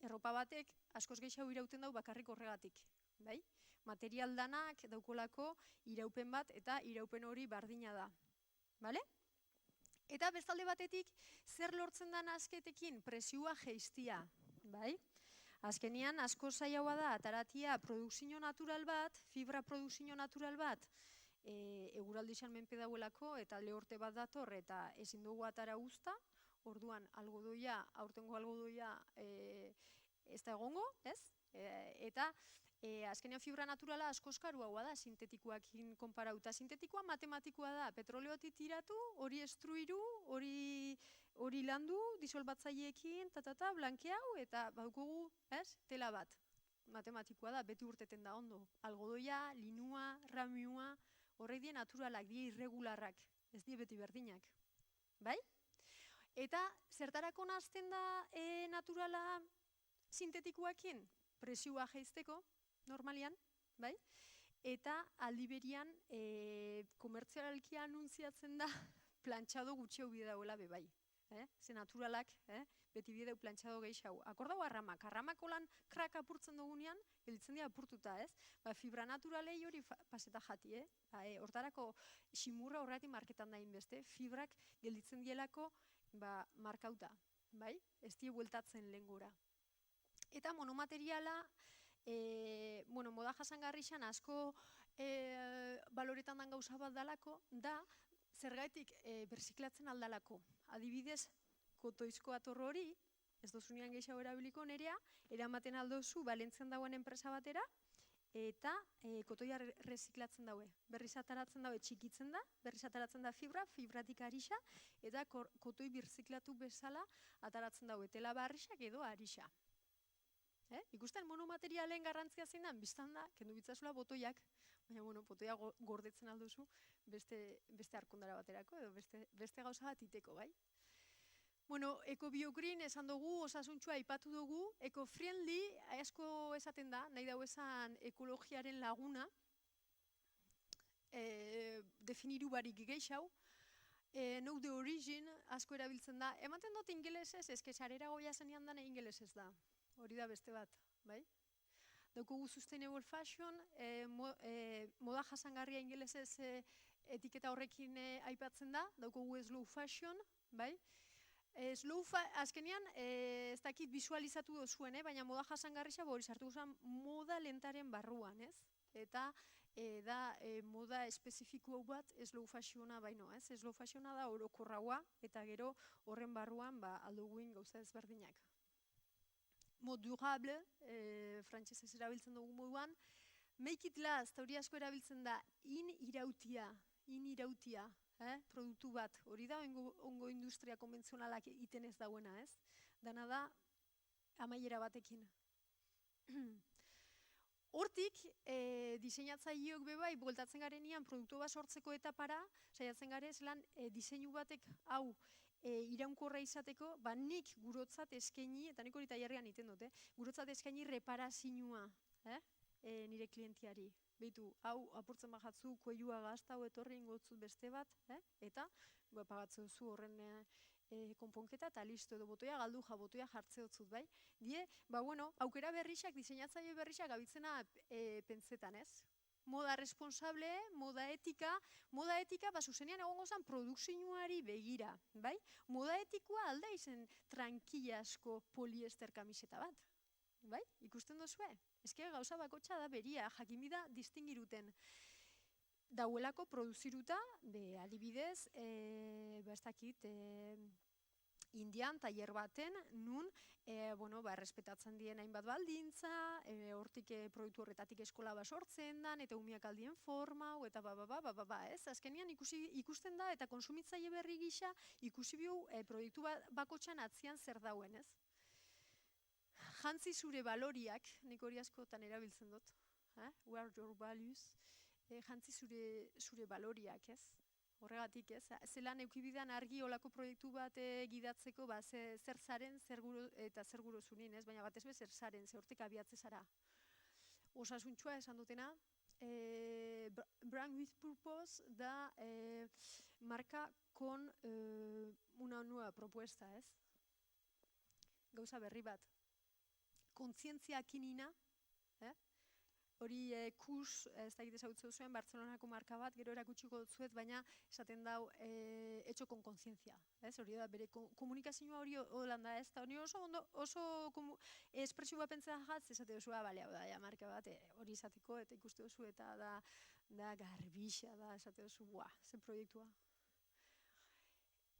erropa batek askoz gehiago irauten dau bakarrik horregatik. Bai? Material danak daukolako iraupen bat eta iraupen hori bardina da. Bale? Eta bestalde batetik, zer lortzen da asketekin? Presioa jeistia. Bai? Azkenean, asko zailagoa da, ataratia produkzio natural bat, fibra produkzio natural bat, eguraldixan menpe dauelako eta lehorte bat dator eta ezin dugu atara uzta, orduan algodoia, aurtengo algodoia ez da egongo, ez? Eta azkenean fibra naturala askoz karuagoa da sintetikoakin konparauta. Sintetikoa matematikoa da, petroleotik tiratu, hori estruiru, hori landu, disolbatzaileekin, blankeau, eta badukogu, ez? Tela bat. Matematikoa da, beti urteten da ondo. Algodoia, linua, ramiua, horrek die naturalak, die irregularrak, ez die beti berdinak. Bai? Eta zertarako nazten da naturala sintetikoakin? Presioa jeizteko, normalian, bai? Eta aldiberian komertzialki anuntziatzen da plantxado gutxeu bidauela bebai. Ze naturalak, beti bideu plantxado gehiago. Akordau arramak, arramako lan krak apurtzen dugunean, gelditzen dira apurtuta, ez? Fibra naturalei hori paseta jati, hortarako simurra horretik marketan dain beste, fibrak gelditzen dielako markauta, bai? Ez die bueltatzen lehen gora. Eta monomateriala, moda jasangarrixan asko baloretan dan gauza bat dalako, da zergaitik berziklatzen aldalako. Adibidez, kotoizko atorro hori, ez dozunean gehiago erabiliko nerea, eramaten aldozu Valentzian dagoen enpresa batera, eta kotoia reziklatzen daue. Berriz ataratzen daue txikitzen da, berriz ataratzen da fibratik arixa, eta kotoi birziklatu bezala ataratzen daue tela barrixak edo arixa. Ikusten monomaterialen garrantzia zein da, biztan da, kendu bitzazula botoiak, baina botoia gordetzen alduzu beste arkondara baterako edo beste gauza bat iteko, bai? Eco-biogreen esan dugu, osasuntxua aipatu dugu, eco-friendly, asko esaten da, nahi dau esan ekologiaren laguna, definiru barik gehiago, know the origin asko erabiltzen da, ematen dut ingelesez, ezke sarera goia zenean dana ingelesez da. Hori da beste bat, bai? Daukogu sustainable fashion, moda jasangarria ingelesez etiketa horrekin aipatzen da, daukogu slow fashion, bai? Azkenean, ez dakit visualizatu dozuen, baina moda jasangarria hori sartu guzan moda lentaren barruan, ez? Eta da moda espezifiko bat slow fashiona baino, ez? Slow fashiona da orokorraua eta gero horren barruan alduguin gauza ezberdinak. Mod durable, frantsesez erabiltzen dugu moduan, make it last, hori asko erabiltzen da, inirautia, produktu bat, hori da ongo industria konbentzionalak iten ez dauena, ez? Dana da, amaiera batekin. Hortik, diseinatzaileok bebai, bueltatzen garenean produktu bat sortzeko etapara, saiatzen garez lan diseinu batek hau iraunkorra izateko, nik gurotzat eskaini, eta nik hori tailerrean iten dut, gurotzat eskaini reparazioa nire klientiari. Beitu, hau apurtzen bajatzu, koilua gazta, hau etorri ingotzut beste bat, eta pagatzen zu horren konponketa eta listo edo botoia galdu botoia jartze hotzut, bai? Die, aukera berrixak, diseinatzaile berrixak abitzena pentsetan, ez? Moda responsable, moda etika, zuzenean egongo zen produkzioari begira, bai? Moda etikoa alda izen tranquila asko poliester kamiseta bat, bai? Ikusten dozue? Ezke gauza bakotxa da beria, jakinbida distingiruten. Dauelako produziruta, adibidez, ez dakit, Indian, tailer baten, nun, errespetatzen dien hainbat baldintza, hortik produktu horretatik eskola sortzen dan, eta umiak aldien forma, eta ez? Azkenean ikusten da, eta konsumitzaile berri gisa, ikusi bihu produktu bakotxan atzian zer dauen, ez? Jantzi zure baloriak, nik hori askotan erabiltzen dut, where are your values? Jantzi zure baloriak, ez? Horregatik, ez? Zelan eukibidean argi olako proiektu bat gidatzeko, zer zaren, eta zer guro zunin, ez? Baina batez be zer zaren, ze hortik abiatze zara. Osasuntxua esan dutena, Brand with Purpose da marca con una nueva propuesta, ez? Gauza berri bat. Kontzientzia kinina, hori KUS, ez da egite zautzen zuen, Bartzelonako marka bat, gero erakutsiko zuet, baina esaten dau hecho con conciencia. Hori da, bere komunikazioa hori holanda ez, eta hori oso espresio bat pentsa jatz, esate duzu, bale, hau da, marka bat, hori izateko, eta ikuste duzu, eta da garbixa, da, esate duzu, ze proiektua.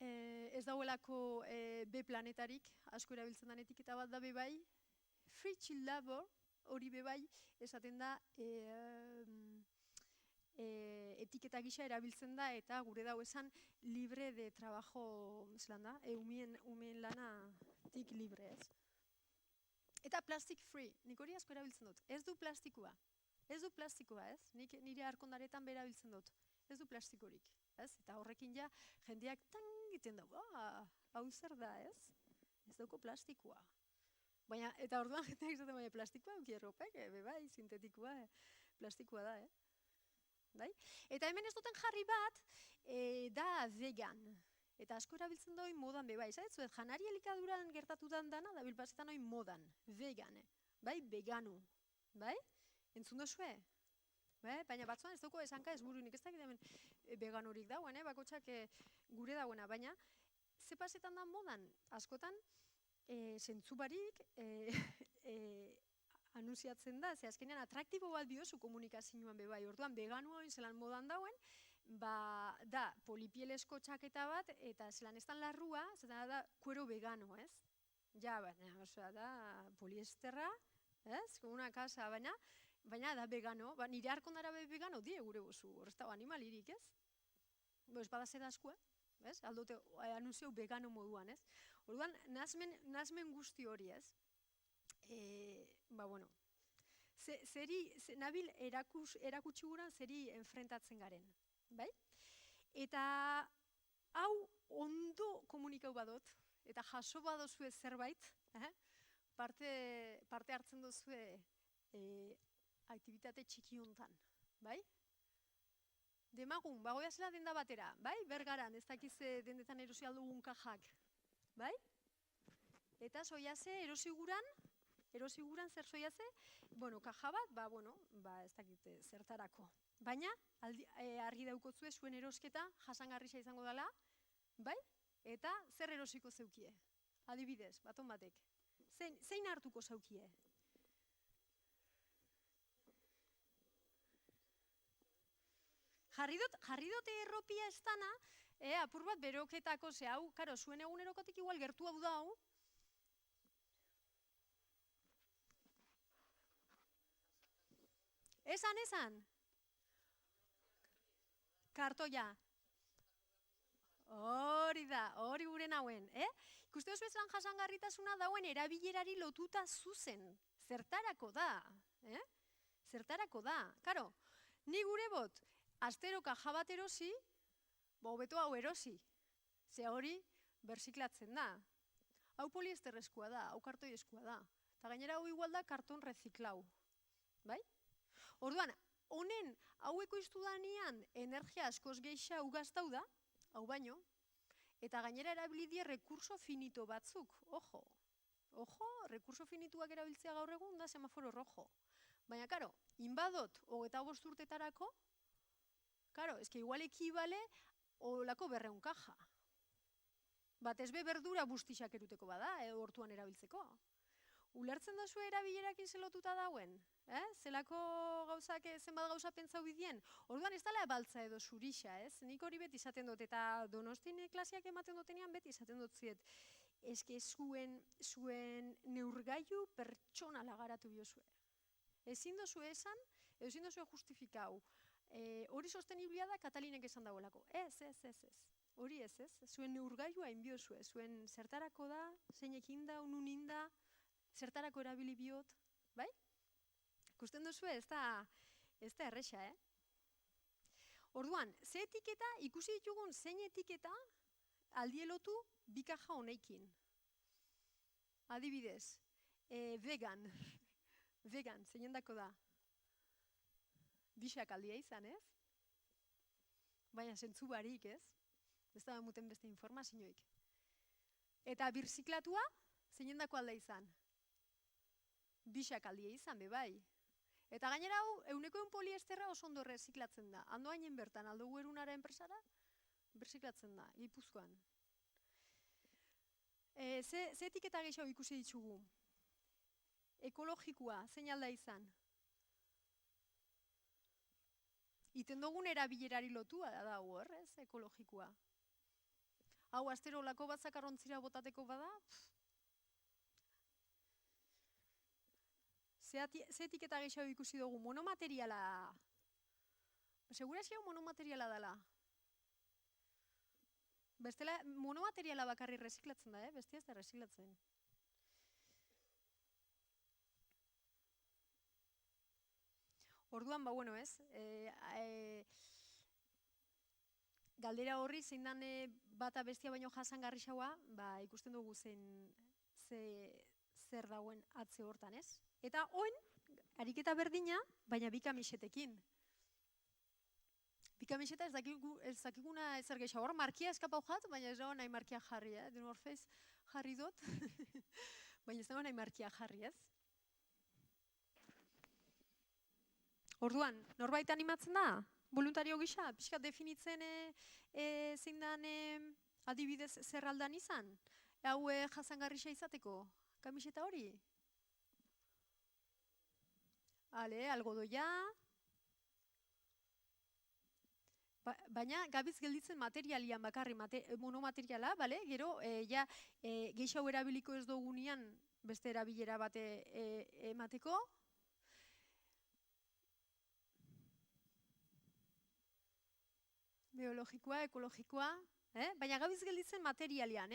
Ez dauelako B planetarik, asko erabiltzen den etiketa bat da bebai, Free Child Labor, hori bebai, esaten da, etiketa gisa erabiltzen da, eta gure dau esan libre de trabajo, zelan da, umeen lanatik libre, ez? Eta plastic free, nik hori asko erabiltzen dut, ez du plastikoa, ez? Nik nire arkondaretan berabiltzen dut, ez du plastikorik, ez? Eta horrekin ja, jendeak tang egiten da, hau zer da, ez? Ez dauko plastikoa. Baina, eta orduan jendeak izaten, baina plastikoa euki erropek, bai, sintetikoa, plastikoa da, bai? Eta hemen ez duten jarri bat, da vegan. Eta asko erabiltzen da hori modan bebai, zuet, janari elikaduran gertatutan dana, da bilpazetan hori modan, vegan, bai, vegano, bai? Entzun dozue? Baina batzuan ez dauko esanka ez burunik, ez dakit hemen veganorik dauen, bakotxak gure dauena, baina ze pasetan da modan, askotan, zentzu barik anunciatzen da, ze azkenean atraktibo bat biozu komunikazioan bebai, orduan veganoa hori zelan modan dauen, da polipielesko txaketa bat, eta zelan ez dan larrua, zelan da kuero vegano, ez? Ja, baina, osea, da poliesterra, ez? Una casa, baina da vegano, nire arkondara vegano die gure bozu, horrez dago animalirik, ez? Ez badaz edazko, ez? Aldote anunzio vegano moduan, ez? Orduan, nazmen guzti hori, ez? Bueno, nabil erakutsi guran zeri enfrentatzen garen, bai? Eta hau ondo komunikau badot, eta jaso badozue zerbait, parte hartzen dozue aktivitate txiki hontan, bai? Demagun, bagoia zela denda batera, bai? Bergaran, ez dakiz dendetan erosi aldugun kajak, bai? Eta zoiaze, erosiguran zer zoiaze, bueno, kaja bat, ez dakit zertarako. Baina, argi daukotzue zuen erosketa jasangarrisa izango dela, bai? Eta zer erosiko zeukie? Adibidez, baton batek. Zein hartuko zeukie? Jarri dute erropia ez dana, apur bat beroketako, ze hau, karo, zuen egunerokotik igual gertu hau da hau. Esan. Kartoia. Hori da, hori gure nauen, Ikuste oso ezan jasangarritasuna dauen erabilerari lotuta zuzen. Zertarako da, Zertarako da. Karo, ni gure bot, astero kaja bat erosi, hobeto hau erosi. Ze hori berziklatzen da. Hau poliesterrezkoa da, hau kartoiezkoa da. Eta gainera hau igual da karton reziklau. Bai? Orduan, honen haueko iztudanean energia askoz gehiago gaztau da, hau baino, eta gainera erabilidie rekurso finito batzuk. Ojo, rekurso finituak erabiltzea gaur egun da semaforo rojo. Baina, karo, inbadot, 25 urtetarako, karo, ez que igual ekibale olako 200 kaja. Batez be berdura bustixak eruteko bada, hortuan erabiltzeko. Ulertzen dozu erabilerakin zelotuta dauen? Zelako gauzak, zenbat gauza pentsau bidien? Orduan ez dela baltza edo zurixa, ez? Nik hori beti izaten dut, eta Donostin klasiak ematen dutenean beti izaten dut ziet. Ezke zuen neurgailu pertsonala garatu biozue. Ezin dozu esan, ezin dozu justifikau. Hori sosteniblia da Katalinek esan dagoelako. Ez. Hori ez. Zuen neurgailua inbiozue. Zuen zertarako da, zeinekin da, ununin da, zertarako erabili biot, bai? Ikusten duzu ez da erresa, Orduan, ze etiketa, ikusi ditugun zein etiketa aldielotu bi kaja honekin. Adibidez, vegan. Vegan, zein dako da? Bixak aldia izan, ez? Baina zentzu barik, ez? Ez da muten beste informazioik. Eta birziklatua, zein dako alda izan? Bixak aldia izan, bebai. Eta gainera hau, 100% poliesterra oso ondo reziklatzen da. Ando hainen bertan, aldo guerunara enpresara, birziklatzen da, Gipuzkoan. Ze etiketa gehiago ikusi ditugu? Ekologikoa, zein alda izan? Iten dugun erabilerari lotua da hor, ez, ekologikoa. Hau, astero lako bat zakarrontzira botateko bada? Ze etiketa gehiago ikusi dugu? Monomateriala. Segurazki hau monomateriala dela. Bestela, monomateriala bakarri reziklatzen da, bestia ez da reziklatzen. Orduan, bueno, ez, galdera horri zein dan bata bestia baino jasangarriagoa, ikusten dugu zer dauen atze hortan, ez? Eta oin, ariketa berdina, baina bi kamisetekin. Bi kamiseta ez dakiguna ezer gehiago. Hor, markia eskapau jat, baina ez dago nahi markia jarri, Den North jarri dut, baina ez dago nahi markia jarri, ez? Orduan, norbait animatzen da? Voluntario gisa? Pixkat definitzen zein dan adibidez zer aldan izan? Hau jasangarria izateko? Kamiseta hori? Algodoia. Baina gabiz gelditzen materialian bakarri, monomateriala, gero, gehiago erabiliko ez dugunean beste erabilera bate emateko. Biologikoa, ekologikoa, baina gabiz gelditzen materialian,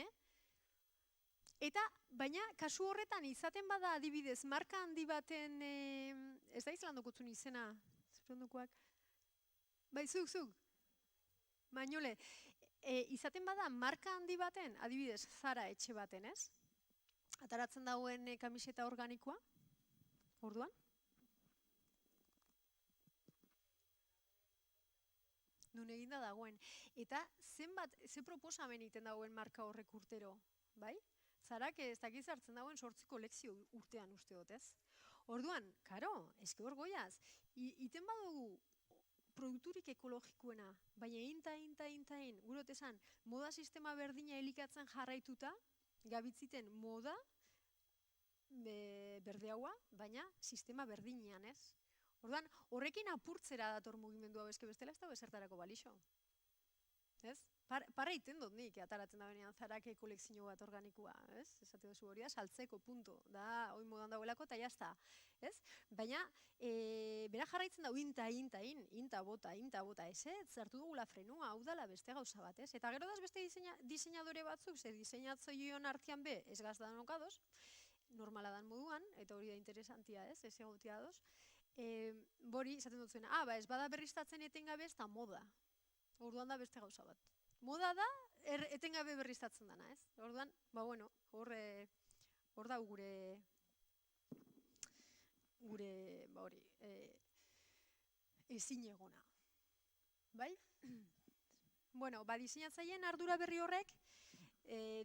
Eta, baina, kasu horretan izaten bada adibidez, marka handi baten, ez da izlandokotzun izena, zerrondokoak, bai, zuk, Mañole, izaten bada marka handi baten, adibidez, Zara etxe baten, ez? Ataratzen dauen kamiseta organikoa, orduan? Nun eginda dagoen. Eta ze proposamen egiten dagoen marka horrek urtero, bai? Zarak ez dakiz hartzen dagoen 8 kolekzio urtean uste dut, ez? Orduan, karo, eske hor goiaz, iten badugu produkturik ekologikoena, baina inta, gurot esan, moda sistema berdina elikatzen jarraituta, gabitziten moda berde haua, baina sistema berdinean, ez? Orduan, horrekin apurtzera dator mugimendua bezke bestela ez da bezertarako balixo. Ez? Para iten dut nik, ataratzen da benean Zarake kolekzio bat organikoa, ez? Esate duzu hori da, saltzeko punto, da, hoi modan dagoelako eta jazta, ez? Baina, bera jarraitzen dau inta bota, ez? Zartu dugula frenua, hau dala beste gauza bat, ez? Eta gero daz beste diseinadore batzuk, ze diseinatzoion artean be, ez gazdan okadoz, normala dan moduan, eta hori da interesantia, ez? Ez egotia doz. Bori, izaten dut zuena, ez bada berriztatzen etengabe ez da moda. Orduan da beste gauza bat. Moda da, etengabe berriztatzen dana, ez? Orduan, hor da gure ezin egona. Bai? Bueno, diseinatzaileen ardura berri horrek,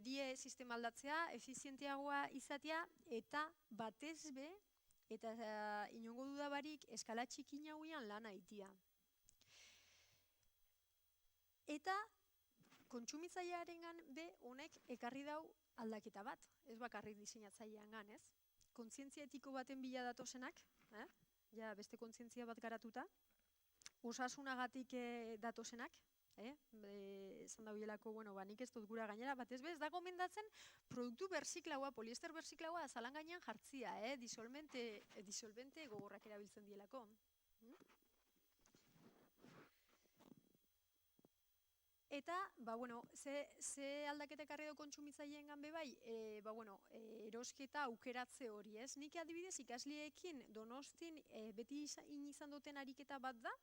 die sistema aldatzea, efizienteagoa izatea, eta batez be, eta inongo dudabarik eskala txikin hauean lan haitia. Eta kontsumitzailearengan be honek ekarri dau aldaketa bat, ez bakarrik diseinatzaileangan, ez? Kontzientzia etiko baten bila datozenak, ja beste kontzientzia bat garatuta, osasunagatik datozenak, esan da bielako, nik ez dut gura gainera, batez bez, da gomendatzen produktu berziklaua, poliester berziklaua azalan gainean jartzia, disolvente gogorrak erabiltzen dielako. Eta, ze aldaketa ekarri do kontsumitzaileen ganbe bai, erosketa aukeratze hori, ez? Nik adibidez ikaslieekin Donostin beti izan duten ariketa bat da,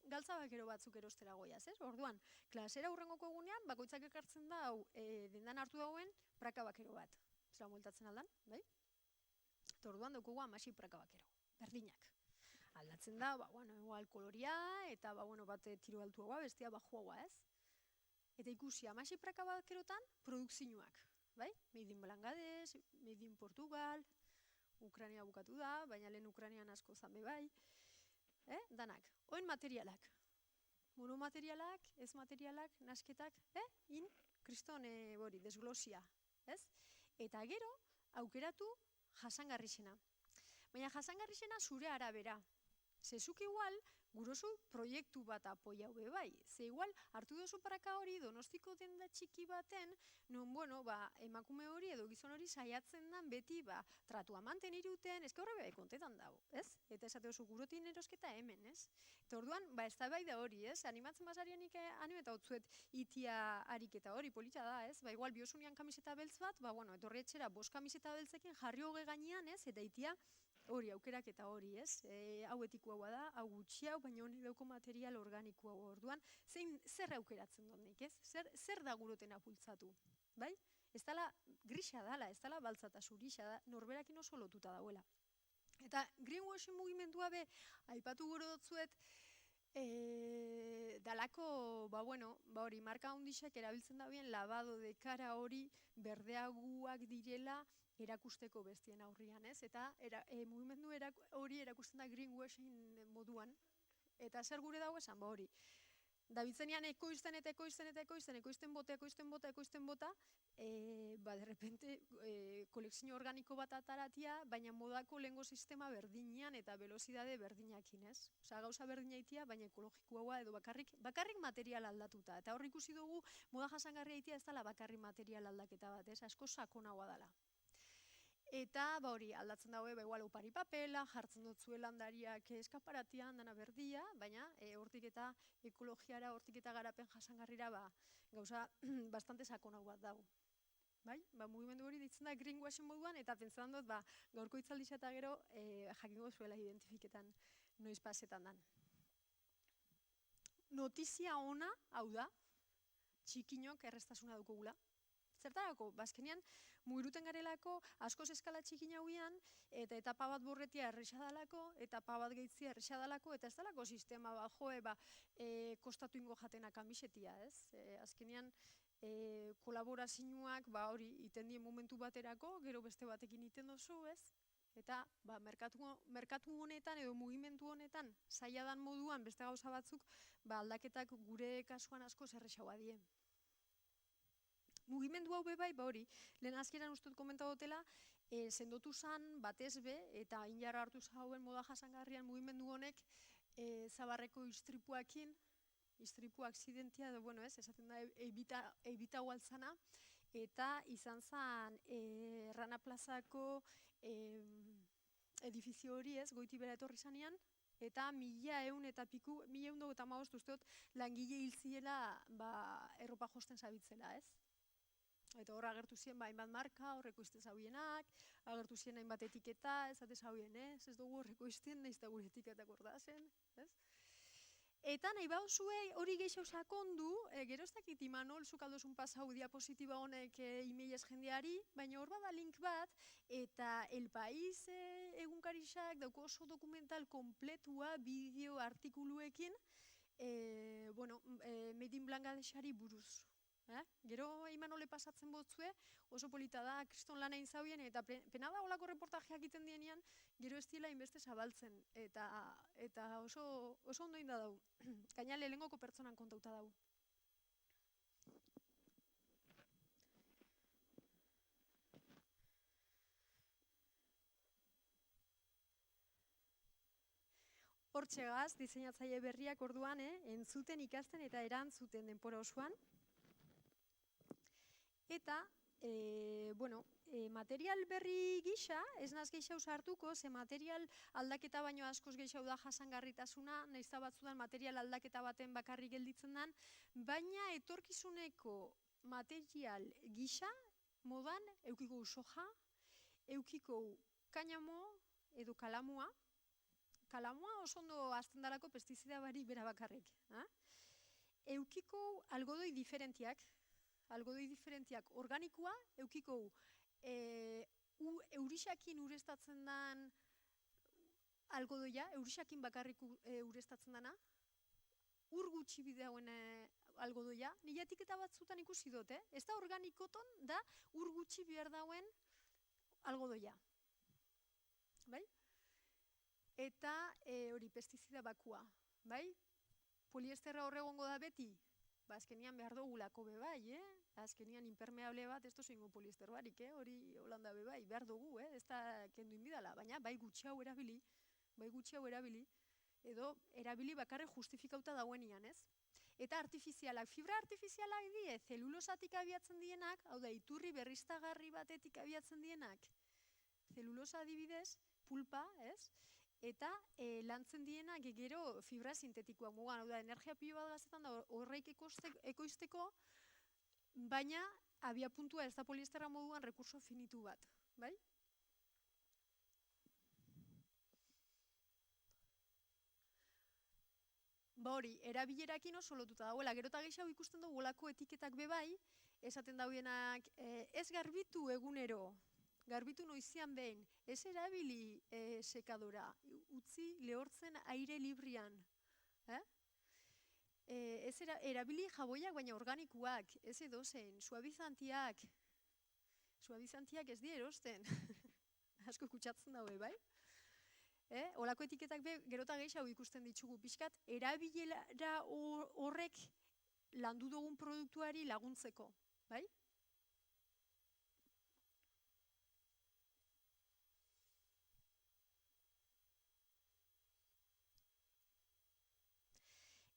galtza bakero batzuk erostera goiaz, ez? Orduan, klasera hurrengoko egunean, bakoitzak ekartzen da, hau, dendan hartu dauen, praka bakero bat. Zera multatzen aldan, bai? Eta orduan daukugu 16 praka bakero, berdinak. Aldatzen da, igual koloria, eta bat tiro altuagoa, bestia bajuagoa, ez? Eta ikusi, 16 praka bakerotan, produkzioak, bai? Made in Bangladesh, Made in Portugal, Ukrania bukatu da, baina lehen Ukranian asko zanbe bai, danak. Oen materialak, monomaterialak, ez materialak, nasketak, kriston desglosia, ez? Eta gero, aukeratu jasangarrixena. Baina jasangarrixena zure arabera. Zezuk igual, gurozu proiektu bat apoiau bai. Ze igual, hartu dozu paraka hori Donostiko denda txiki baten, non, emakume hori edo gizon hori saiatzen dan beti, tratua manteniruten, ezke horre bai kontetan dago, ez? Eta esate oso gurotin erosketa hemen, ez? Eta orduan, ez da bai da hori, ez? Animatzen bazarianik animeta otzuet itia ariketa hori, polita da, ez? Igual, biosunian kamiseta beltz bat, etorri etxera, 5 kamiseta beltzekin jarri hoge gainean, ez? Eta itia hori, aukerak eta hori, ez? Hau etikoa da, hau gutxi hau, baina honek dauko material organikoa orduan, zer aukeratzen dut nik, ez? Zer da gurotena bultzatu, bai? Ez dala grisa dala, ez dala baltza eta zurisa da, norberakin oso lotuta dauela. Eta greenwashing mugimendua be, aipatu gero dutzuet, dalako, hori, marka handixak erabiltzen da bien, lavado de cara hori berdeaguak direla, erakusteko bestien aurrian, ez? Eta mugimendu hori erakusten da greenwashing moduan. Eta zer gure dago esan, hori. Dabiltzenean ekoizten bota, derrepente kolekzio organiko bat ataratia, baina modako lehengo sistema berdinean eta velozidade berdinakin, ez? Osa, gauza berdina itia, baina ekologikoa edo bakarrik material aldatuta. Eta hor ikusi dugu, moda jasangarria itia ez dela bakarrik material aldaketa bat, ez? Asko sakonagoa dela. Eta, hori, aldatzen dago, igual, opari papela, jartzen dut landariak eskaparatian, dana berdia, baina hortik eta ekologiara, hortik eta garapen jasangarrira, gauza bastante sakonau bat dago. Bai? Mugimendu hori ditzen da greenwashing moduan, eta pentsan dut, gaurko itzaldisa eta gero, jakingo zuela identifiketan noiz pasetan dan. Notizia ona, hau da, txikinok errestasuna dukugula. Zertarako, bazkenean, mugiruten garelako, askoz eskala txikin hauian, eta etapa bat borretia erresa dalako, etapa bat gehitzia erresa dalako, eta ez dalako sistema kostatu ingo jatena kamisetia, ez? Azkenean, kolaborazioak, hori, iten dien momentu baterako, gero beste batekin iten dozu, ez? Eta, merkatu honetan edo mugimendu honetan, zaila dan moduan, beste gauza batzuk, aldaketak gure kasuan askoz erresaua die. Mugimendu hau bai, hori, lehen azkeran ustut komentau dutela, sendotu zan batez be, eta injarra hartu zauen moda jasangarrian mugimendu honek, zabarreko istripuakin, istripu aksidentia, ez, esaten da, ebita hualtzana, eta izan zan Rana Plazako edifizio hori, ez, goiti bera etorri zanean, eta 1.100 eta piku, 1.150 usteot, langile hil ziela erropa josten zabitzela, ez? Eta hor agertu ziren hainbat marka, horreko izten zaubienak, agertu ziren hainbat etiketa, ez ate zaubien, ez dugu horreko izten, nahiz da gure etiketak ordazen, ez? Eta nahi bauzue hori gehiago sakondu, gero ez dakit Imanol, zuk aldozun pasau diapositiba honek e-mailez jendeari, baina hor bada link bat, eta El País egunkarixak dauko oso dokumental kompletua, bideo artikuluekin, Made in Bangladeshari buruz. Gero Imanole pasatzen botzue, oso polita da, kriston lan egin zaubien, eta pena da olako reportajeak egiten dienean, gero ez diela inbeste zabaltzen, eta oso ondo inda dau. Gaina lehengoko pertsonan kontauta dau. Hortxegaz, diseinatzaile berriak orduan, entzuten, ikasten eta erantzuten denpora osoan. Eta, material berri gisa, ez naz gehiago sartuko, ze material aldaketa baino askoz gehiago da jasangarritasuna, nahiz da batzudan material aldaketa baten bakarrik gelditzen den, baina etorkizuneko material gisa, modan, eukiko soja, eukiko kainamo edo kalamua, kalamoa oso ondo azten dalako pestizida bari bera bakarrik. Eukiko algodoi diferentiak organikoa, eukiko eurixakin ureztatzen dan algodoia, eurixakin bakarrik ureztatzen dana, ur gutxi bideauen algodoia, nire etiketa batzutan ikusi dut, ez da organikoton, da ur gutxi behar dauen algodoia. Bai? Eta hori pestizida bakua, bai? Poliesterra horregongo da beti, azkenian behar dugulako bebai, azkenian impermeable bat, ez tozu ingo poliester barik, hori holanda bebai, behar dugu, ez da kendu inbidala, baina bai gutxiago erabili, edo erabili bakarren justifikauta dagoenian, ez? Eta artifizialak, fibra artifizialak die, zelulosatik abiatzen dienak, hau da, iturri berriztagarri batetik abiatzen dienak, zelulosa adibidez, pulpa, ez? Eta lantzen dienak gero fibra sintetikoak mugan, hau da, energia pilo bat gazetan da horreik ekoizteko, baina abia puntua ez da poliesterra moduan rekurso finitu bat, bai? Ba hori, erabilerakin oso lotuta dagoela, gero eta gehiago ikusten dugu olako etiketak bebai, esaten daudenak ez garbitu egunero, garbitu noizian behin, ez erabili sekadora, utzi lehortzen aire librian. Ez erabili jaboiak baina organikoak, ez edozein, suabizantiak ez die erosten, asko kutsatzen daue, bai? Olako etiketak gero eta gehiago ikusten ditugu pixkat, erabilera horrek landu dugun produktuari laguntzeko, bai?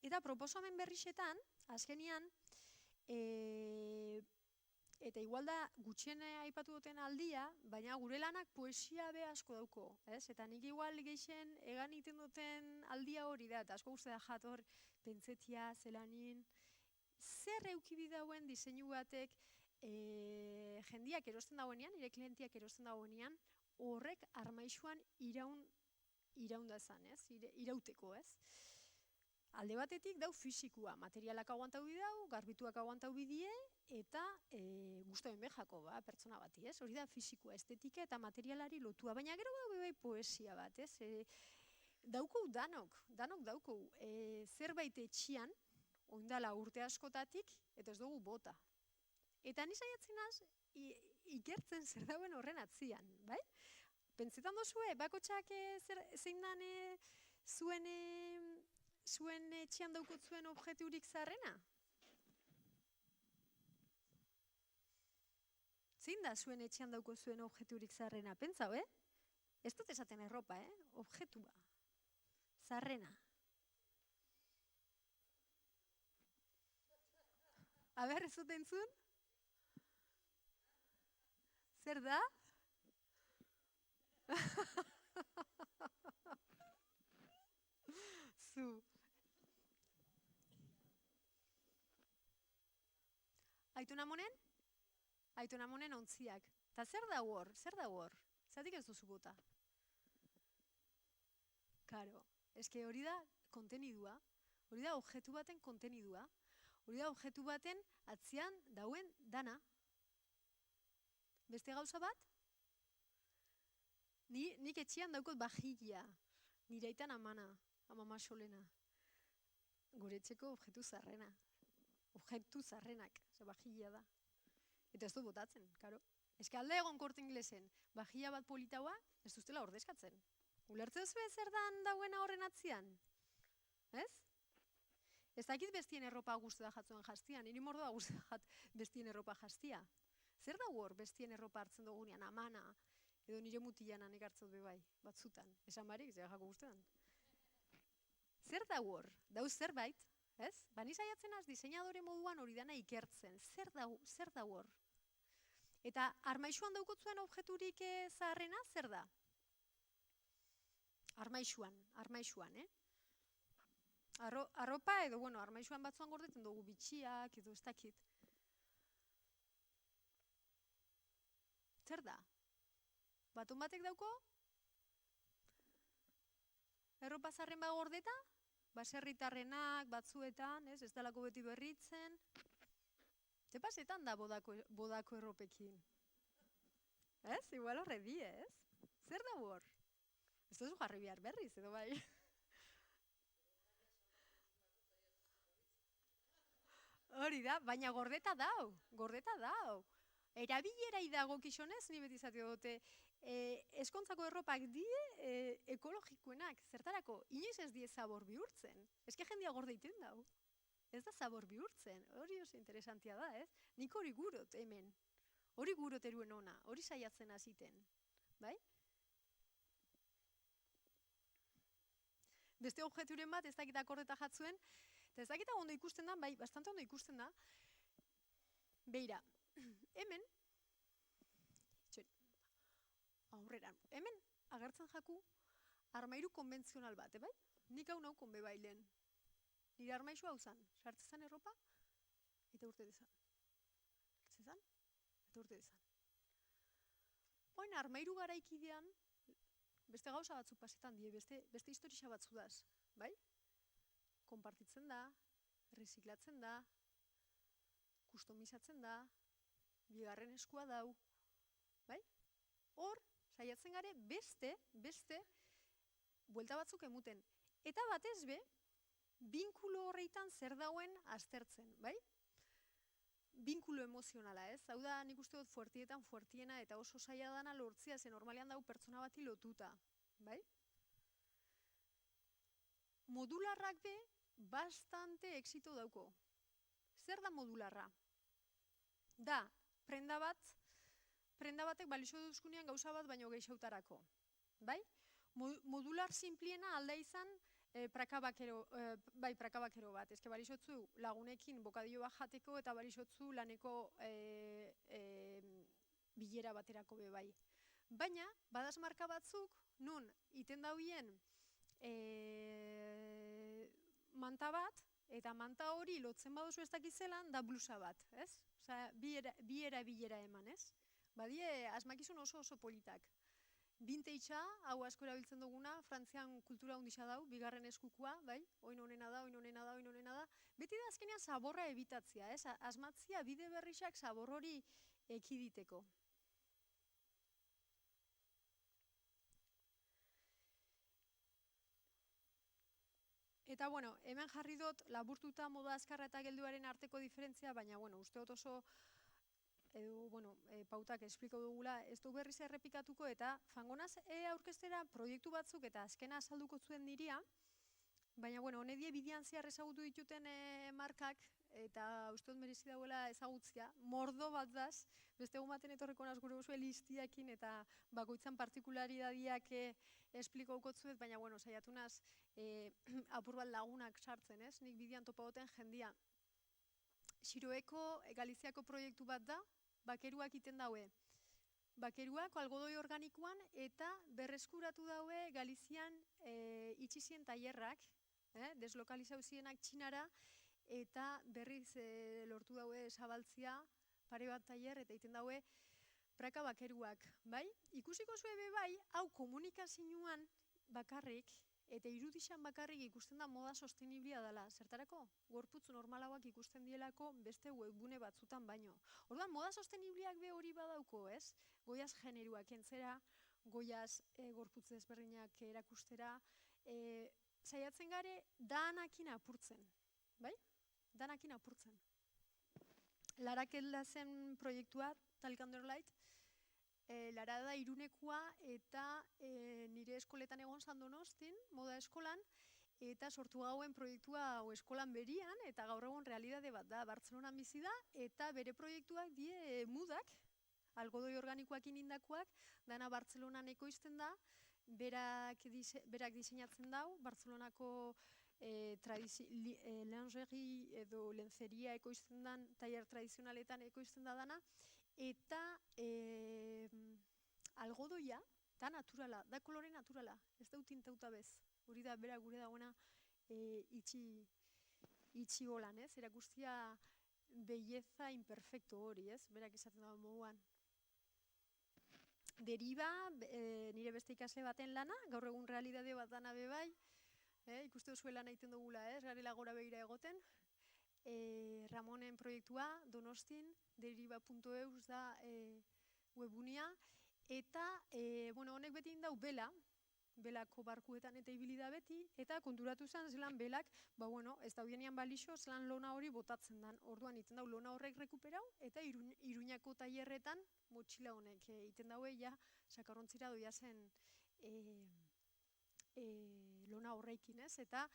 Eta proposamen berrixetan, azkenian, eta igual da gutxien aipatu duten aldia, baina gure lanak poesia be asko dauko, ez? Eta nik igual geixen egan iten duten aldia hori da, eta asko guzti da jator, pentsetia, zelanin, zer eukibi dauen diseinu batek jendiak erosten dagoenean, nire klientiak erosten dagoenean, horrek armaixuan iraundazan, ez? Irauteko, ez? Alde batetik dau fisikua, materialak aguantau bidau, garbituak aguantau bidie, eta guztaben behako, pertsona bati, ez? Hori da fisikua, estetika eta materialari lotua, baina gero bai poesia bat, ez? Daukou danok daukou, zerbait etxian, oindala urte askotatik, eta ez dugu bota. Eta ni saiatzen naz, ikertzen zer dauen horren atzian, bai? Pentsetan dozue, bakotxak zein dan zuen etxean daukot zuen objekturik zarrena? Zein da zuen etxean dauko zuen objekturik zarrena? Pentsau, Ez dut esaten erropa, Objektua. Zarrena. Aber, ez dut entzun? Zer da? Zu. Aitona monen? Aitona monen ontziak. Ta zer da hor? Zatik ez duzu bota? Karo, eske hori da kontenidua, hori da objektu baten kontenidua, hori da objektu baten atzian dauen dana. Beste gauza bat? Nik etxean daukot bajilla, nire aitan amama solena. Gure etxeko objektu zarrena. Objektu zarrenak, bajilla da. Eta ez dut botatzen, karo. Eske alde egon Korte Inglesen, bajilla bat politaua, ez duztela ordezkatzen. Ulertzen zuen zer dan dauena horren atzian? Ez? Ez dakit bestien erropa guzti da jatzuen jastia, niri mordoa guzti da bestien erropa jastia. Zer da hor bestien erropa hartzen dugunean, amana, edo nire mutilanan ekartzot bebai, batzutan. Esan barik, zera jako guztetan. Zer da hor? Dauz zerbait, ez? Bani saiatzen az, diseinadore moduan hori dana ikertzen. Zer da hor? Eta armaixuan daukotzuen objekturik zaharrena, zer da? Armaixuan, Arropa edo, armaixuan batzuan gordetzen dugu bitxiak edo ez dakit. Zer da? Baton batek dauko? Erropa zarren ba gordeta, baserritarrenak, batzuetan, ez dalako beti berritzen. Ze pasetan da bodako erropekin? Ez, igual horre di, ez? Zer da hor? Ez duzu jarri behar berriz, edo bai? Hori da, baina gordeta dau. Erabilera dago kixonez, ni beti izate dute, eskontzako erropak die ekologikoenak, zertarako, inoiz ez die zabor bihurtzen. Eske jendia gorde iten dau. Ez da zabor bihurtzen, hori oso interesantia da, ez? Nik hori gurot hemen, hori gurot eruen ona, hori saiatzen aziten, bai? Beste objekturen bat, ez dakit akordeta jatzuen, eta ez dakit ondo ikusten da, bai, bastante ondo ikusten da, beira, hemen, aurrera, hemen agertzen jaku armairu konbentzional bat, bai? Nik hau naukon bebailen. Nire armaizu hau zan, sartzezan erropa, eta urte dezan. Sartzezan, eta urte dezan. Oin armairu garaikidean, beste gauza batzu pasetan die, beste historia batzu daz, bai? Konpartitzen da, reziklatzen da, kustomizatzen da, bigarren eskua dau, bai? Hor, saiatzen gare beste, buelta batzuk emuten. Eta batez be, binkulo horreitan zer dauen aztertzen, bai? Binkulo emozionala, ez? Hau da, nik uste dut fuertiena eta oso zaila dana lortzia, ze normalean dau pertsona bati lotuta, bai? Modularrak be, bastante exito dauko. Zer da modularra? Da, prenda batek balixo duzkunean gauza bat baino gehixautarako, bai? Modular simpliena alda izan praka bakero bat, ezke balixotzu lagunekin bokadillo bat jateko eta balixotzu laneko bilera baterako be bai. Baina, badaz marka batzuk, nun, iten dauien manta bat, eta manta hori lotzen baduzu ez dakizelan, da blusa bat, ez? Osea, bilera eman, ez? Badie, asmakizun oso politak. Vintage-a, hau asko erabiltzen duguna, Frantzian kultura hundisa dau, bigarren eskukua, bai? Oin honena da. Beti da azkenean zaborra ebitatzia, ez? Asmatzia bide berrixak zabor hori ekiditeko. Eta, bueno, hemen jarri dut laburtuta moda azkarra eta gelduaren arteko diferentzia, baina, bueno, uste dut oso pautak espliko dugula, ez du berriz errepikatuko eta fangonaz aurkeztera proiektu batzuk eta azkena azalduko zuen niria, baina, bueno, honedie bidean zehar ezagutu dituten markak eta uste dut merezi dauela ezagutzia, mordo bat daz, beste egun baten etorreko naz gure oso listiakin eta bakoitzan partikularidadiak esplikauko zuet, baina, bueno, saiatu naz apur bat lagunak sartzen, ez? Nik bidean topagoten jendia. Xiroeko Galiziako proiektu bat da, bakeruak iten daue. Bakeruak algodoi organikoan eta berreskuratu daue Galizian itxizien tailerrak, deslokalizau zienak Txinara, eta berriz lortu daue zabaltzia pare bat tailer eta iten daue praka bakeruak, bai? Ikusiko zue bai, hau komunikazioan bakarrik, eta irudixan bakarrik ikusten da moda sosteniblia dela. Zertarako? Gorputz normalauak ikusten dielako beste webgune batzutan baino. Orduan, moda sostenibliak be hori badauko, ez? Goiaz generuak entzera, goiaz gorputz desberdinak erakustera, saiatzen gare danakin apurtzen, bai? Danakin apurtzen. Larakelda zen proiektua, Talk Underlight, Lara da Irunekoa eta nire eskoletan egon zan Donostin, moda eskolan, eta sortu gauen proiektua eskolan berian, eta gaur egun realidade bat da, Bartzelonan bizi da, eta bere proiektuak die mudak, algodoi organikoak inindakoak, dana Bartzelonan ekoizten da, berak diseinatzen dau, Bartzelonako lingerie edo lenzeria ekoizten dan, tailer tradizionaletan ekoizten da dana, eta algodoia da naturala, da kolore naturala, ez dau tintauta bez. Hori da, bera gure dagoena itxi holan, ez? Erakustia belleza imperfecto hori, ez? Berak esaten dago moduan. deriba, nire beste ikasle baten lana, gaur egun realidade bat dana bebai, ikuste duzu lan egiten dugula, garela gora begira egoten, Ramonen proiektua, Donostin, deriva.eus da webunia, eta honek beti indau belako barkuetan eta ibili da beti, eta konturatu zen zelan belak, ez da hienean balixo, zelan lona hori botatzen dan. Orduan iten dau lona horrek rekuperau, eta Iruñako tailerretan motxila honek iten daue, ja, sakarrontzira doia zen lona horreikin, ez? Eta,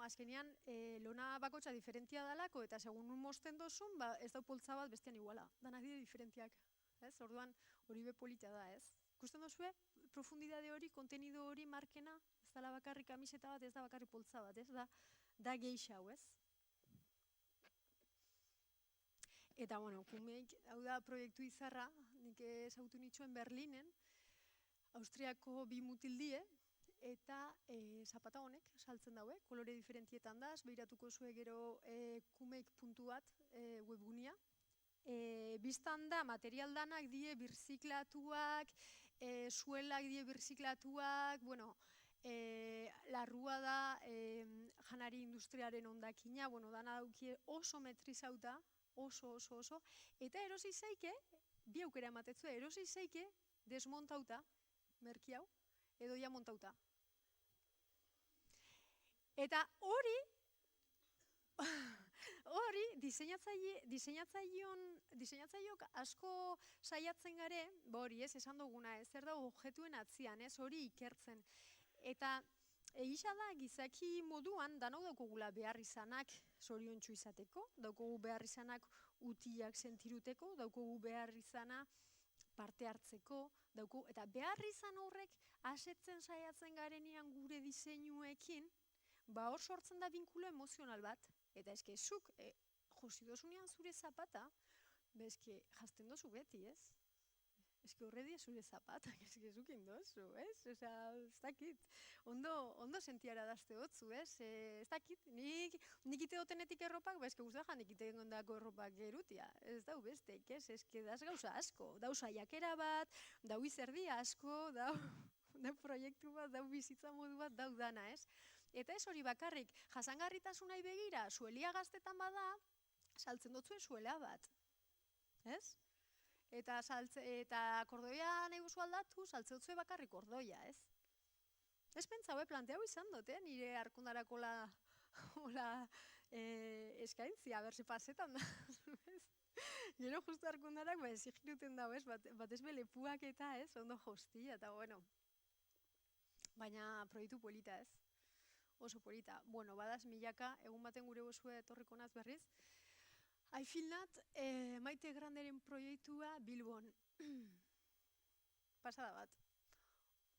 azkenean, lona bakotxa diferentia dalako, eta segun nun mosten dozun, ez dau poltza bat bestian iguala. Danak dire diferentiak, ez? Orduan, hori be polita da, ez? Ikusten dozue, profundidade hori, kontenido hori, markena, ez dala bakarrik kamiseta bat, ez da bakarrik poltza bat, ez? Da geixau, ez? Eta, kumeik, hau da proiektu izarra, nik ezagutu nituen Berlinen, Austriako bi mutildie, eta zapata honek saltzen daue, kolore diferentietan da, behiratuko zue gero kumeik puntu bat webunia. Biztan da, material danak die birziklatuak, suelak die birziklatuak, larrua da janari industriaren ondakina, dana daukie oso metrizauta, oso, eta erosi zeike, bi aukera ematetzu, erosi zeike desmontauta, merki hau, edo ja montauta. Eta hori diseinatzaileok asko saiatzen gare, hori ez, esan duguna, ez, zer da objektuen atzian, ez, hori ikertzen. Eta egisa da, gizaki moduan, danok daukogula behar izanak zoriontsu izateko, daukogu behar izanak utiak sentiruteko, daukogu behar izana parte hartzeko, eta behar izan horrek asetzen saiatzen garenean gure diseinuekin, hor sortzen da binkulo emozional bat, eta eske zuk josi dozunean zure zapata, eske jazten dozu beti, ez? Eske horre die zure zapatak, eske zukin dozu, ez? Osa, ez dakit, ondo sentiara dazte hotzu, ez? Ez dakit, nik ite dotenetik erropak, eske guztajan nik ite gondako erropak gerutia, ez dau bestek, ez? Eske daz gauza asko, dau saiakera bat, dau izerdi asko, dau proiektu bat, dau bizitza modu bat, dau dana, ez? Eta ez hori bakarrik, jasangarritasunai begira, suelia gaztetan bada, saltzen dotzuen suela bat, ez? Eta kordoia nahi guzu aldatu, saltzen dotzue bakarrik kordoia, ez? Ez pentsa, planteau izan dut, nire arkundarako eskaintzia, berse pasetan da, ez? Gero justu arkundarak, ezigiruten dago, ez? Batez belepuak eta, ez? Ondo jostia, eta baina proiektu polita, ez? Oso polita. Badaz milaka, egun baten gure bozue etorriko naz berriz. I feel not, Maite Granderen proiektua Bilbon. Pasada bat.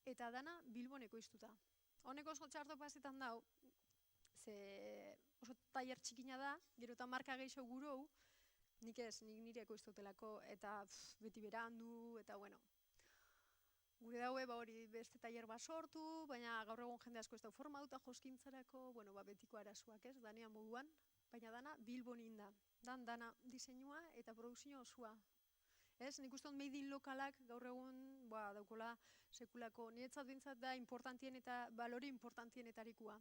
Eta dana Bilbon ekoiztuta. Honek oso txarto pasetan dau, oso tailer txikina da, gero eta marka gehiago gurou, nik nire ekoiztutelako, eta beti berandu, eta gure daue, hori beste tailer bat sortu, baina gaur egun jende asko ez dau forma duta joskintzarako, betiko arazoak ez, danean moduan, baina dana Bilbon inda. Dana diseinua eta produzio osua. Ez, nik uste dut made in lokalak gaur egun daukola sekulako, niretzat bintzat da importantien eta balore importantienetarikoa.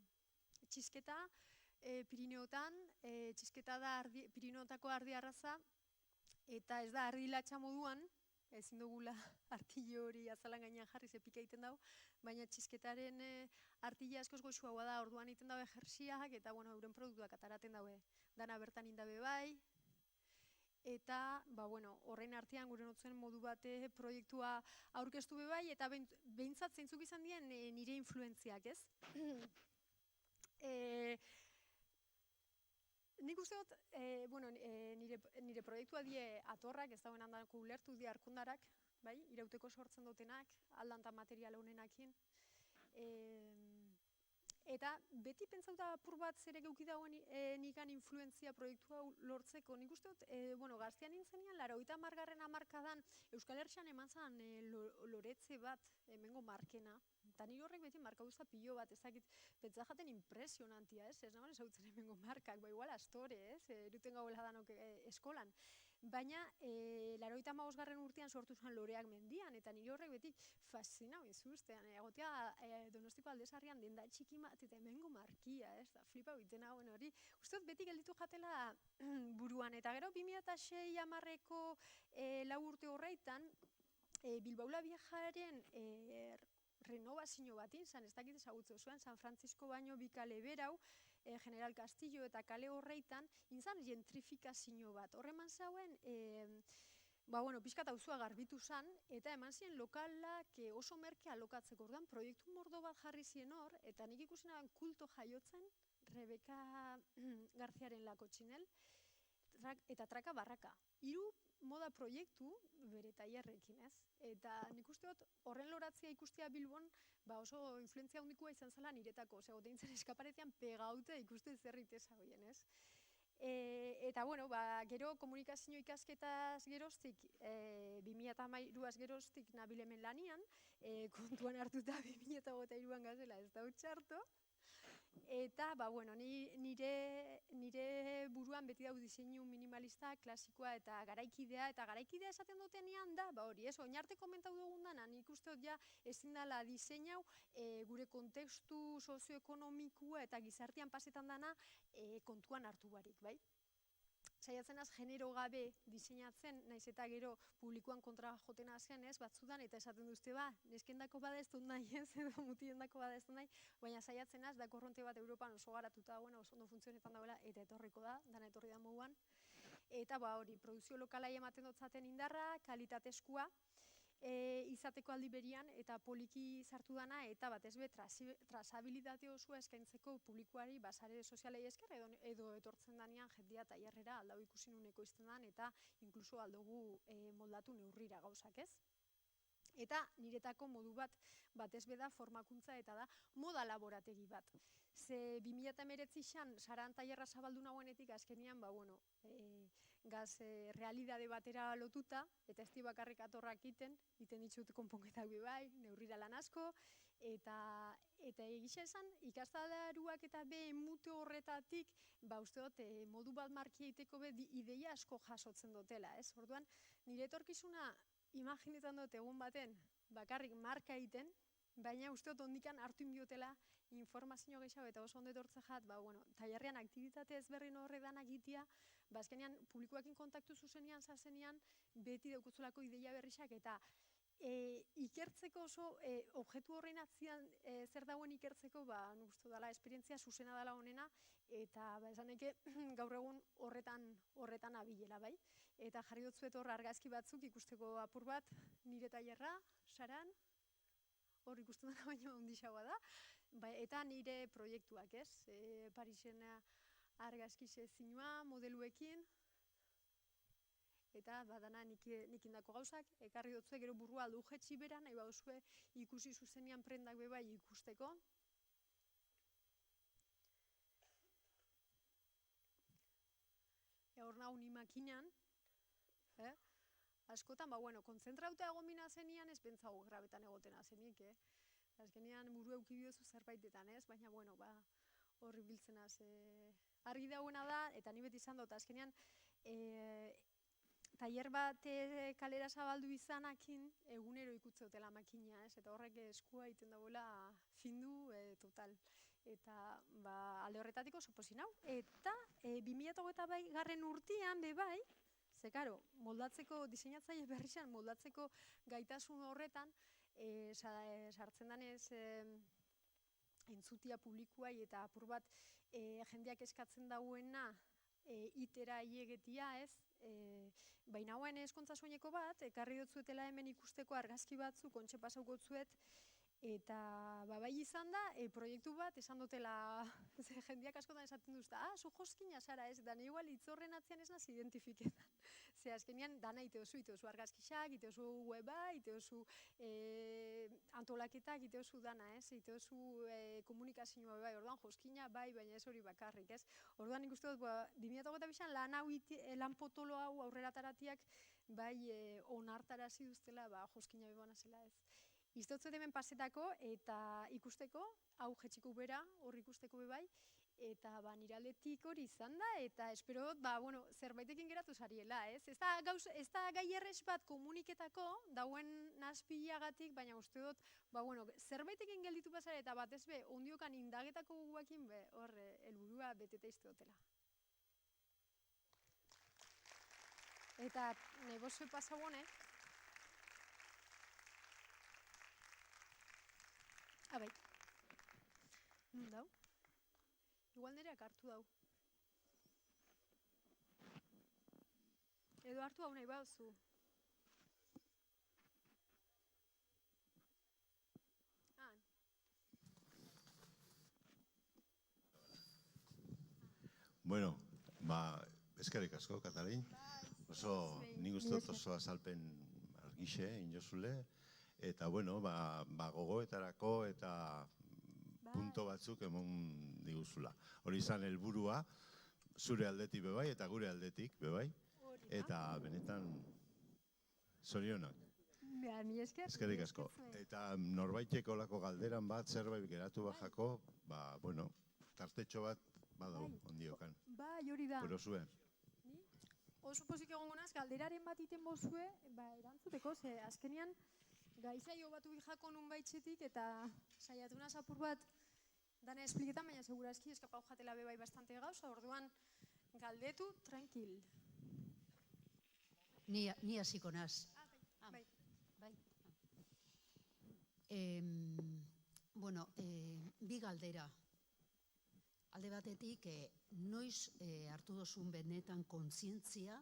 Txisketa Pirineotan, txisketa da Pirineotako ardi arraza, eta ez da ardi latxa moduan, ezin dugula artillo hori azalan gainean jarri zepika egiten dau, baina txisketaren artilla askoz goxuagoa da, orduan egiten daue jersiak, eta euren produktuak ataraten daue. Dana bertan indabe bai, eta horrein artean gure notzen modu bate proiektua aurkeztu be bai, eta behintzat zeintzuk izan dien nire influentziak, ez? Nik uste dut, nire proiektua die atorrak, ez dauen handako ulertu die arkundarak, irauteko sortzen dutenak, aldanta material honenakin. Eta beti pentsauta apur bat zere geuki dauen nikan influentzia proiektua lortzeko. Nik uste dut, gaztean nintzenean, 80. hamarkadan Euskal Herrian eman zan loretze bat, hemengo markena. Eta nire horrek beti marka duzta pilo bat, ezakit, pentsa jaten impresionantia, ez? Ez nagoen ezautzen hemengo markak, igual astore, ez? Eruten gauela danok eskolan. baina 95. urtean sortu zen Loreak mendian, eta nire horrek beti fascinau izuztean, egotea Donostiko Aldezarrian denda txiki bat, eta hemengo markia, ez da, flipa biten hauen hori, uste dut beti gelditu jatela buruan, eta gero 2006 amarreko 4 urte horreitan, Bilbaula Viajaren renovazio bat izan, ez dakit ezagutzen zuen, San Francisco baino bi kale berau, General Castillo eta kale horreitan, izan gentrifikazio bat. Horreman zauen, pixkat auzua garbitu zen, eta eman ziren lokalak oso merke alokatzeko. Orduan, proiektu mordo bat jarri ziren hor, eta nik ikusi nahan kulto jaiotzen, Rebeka Garziaren lako txinel, eta traka barraka. 3 moda proiektu bere tailerrekin, ez? Eta nik uste dut horren loratzea ikustea Bilbon oso influentzia handikoa izan zela niretako, deintzen eskaparetean pegaute ikuste zer iteza hoien, ez? Eta, gero komunikazio ikasketaz geroztik, 2013az geroztik nabil hemen lanian, kontuan hartuta 2023an gazela ez da txarto. Eta, nire buruan beti dau diseinu minimalista, klasikoa eta garaikidea esaten dutenean da, hori, ez, oinarte komentau dugun dana, nik uste dut ja ezin dela diseinau gure kontekstu sozioekonomikua eta gizartean pasetan dana kontuan hartu barik, bai? Saiatzen az genero gabe diseinatzen, naiz eta gero publikoan kontra joten azean ez, batzudan, eta esaten duzte neskendako bada ez dut nahi ez, edo mutiendako bada ez dut nahi, baina saiatzen az, da korronte bat Europan oso garatuta dagoena, oso ondo funtzionetan dagoela, eta etorriko da, dana etorri da moduan. Eta hori, produzio lokalai ematen dutzaten indarra, kalitatezkoa, izateko aldi berian, eta poliki sartu dana, eta batez be, trazabilitate osoa eskaintzeko publikoari sare sozialei esker, edo etortzen danean jendia tailerrera aldau ikusi nuneko izten dan, eta inkluso aldugu moldatu neurrira gauzak, ez? Eta niretako modu bat, batez be da formakuntza eta da moda laborategi bat. Ze 2019an saran tailerra zabaldu nagoenetik azkenian, gaz realidade batera lotuta, eta ez di bakarrik atorrak iten ditut konponketak bai, neurrira lan asko, eta egisa esan, ikastadaruak eta emute horretatik, uste dut, modu bat markia iteko ideia asko jasotzen dutela, ez? Orduan, nire etorkizuna imaginetan dut egun baten, bakarrik marka egiten, baina uste dut ondikan hartu inbiotela informazio gehiago eta oso ondo etortze jat, tailerrean aktibitate ezberrin horredan egitea, azkenean publikoakin kontaktu zuzenian, zazenean, beti daukuzulako ideia berriak eta ikertzeko oso objektu horrein atzian zer dagoen ikertzeko, nik uste dela esperientzia zuzena dela honena, eta esaneke gaur egun horretan abilela, bai? Eta jarri dutzuet hor argazki batzuk ikusteko apur bat, nire tailerra, saran, hor ikusten dena baino ondixagoa da, eta nire proiektuak, ez? Parisen argazki zinua, modeluekin, eta badana nikindako gauzak, ekarri dutzue gero burrua aldu jetxi bera, nahi bauzue ikusi zuzenian prendak bebai ikusteko. Hor nahu ni makinan, askotan, kontzentrauta egon bina zenian, ez bentzago grabetan egotena zenik, azkenean buru eukibiozu zerbaitetan, ez? Baina, horri biltzenaz. Argi dagoena da, eta ni beti izan dut, azkenean, tailer bat kalera zabaldu izanakin, egunero ikutzeotela makina, ez? Eta horrek eskua egiten dagoela findu total. Eta alde horretatik oso pozik nau. Eta 2008 urtean, bebai, ze, karo, moldatzeko, diseinatzaile berri zen, moldatzeko gaitasun horretan, sartzen danez entzutia publikoai eta apur bat jendeak eskatzen dauena itera iegetia, ez? Baina hauen eskontza soineko bat, ekarri dutzuetela hemen ikusteko argazki batzuk, kontxe pasauko zuet, eta bai izan da, proiektu bat esan dutela, jendeak askotan esaten duzta, zu joskina zara ez, da igual itzorren atzean ez naz identifiketan. Ze azkenean dana iteozu argazkixak, iteozu weba, iteozu antolaketak, iteozu dana, ez? Iteozu komunikazioa bai, orduan joskina bai, baina ez hori bakarrik, ez? Orduan nik uste dut, 2008an lan potolo hau aurrera taratiak bai onartarazi duztela joskina bebana zela, ez? Iztotzet hemen pasetako eta ikusteko, hau jetxiko bera, hor ikusteko bebai, Eta nire aldetik hori izan da, eta espero dut, zerbaitekin geratu zariela, ez? Ez da gai errez bat komuniketako, dauen nazpilagatik, baina uste dut, zerbaitekin gelditu pasare, eta batez be, ondiokan indagetako guakin, hor, helburua beteta izte dutela. Eta negozio pasau honek, bai, nun dau? Igual nereak hartu dau. Edo hartu hau nahi bauzu. Bueno, eskerrik asko, Katalin. Oso, nik uste dut oso azalpen argixe, inozule. Eta, gogoetarako eta punto batzuk emon diguzula. Hori izan helburua, zure aldetik bebai eta gure aldetik bebai. Eta benetan, zorionak. Eskerrik asko. Eta norbaiteko lako galderan bat, zerbait geratu bajako, tartetxo bat badau ondiokan. Bai, hori da. Pero zuen. Oso pozik egongo naz, galderaren bat iten bozue, erantzuteko, ze azkenian gaizaio batu bijako nun baitxetik, eta saiatu naz apur bat dana espliketan, baina segurazki eskapau jatela bebai bastante gauza, orduan galdetu, tranquil. Ni hasiko naz. Bai. Bi galdera. Alde batetik, noiz hartu dozun benetan kontzientzia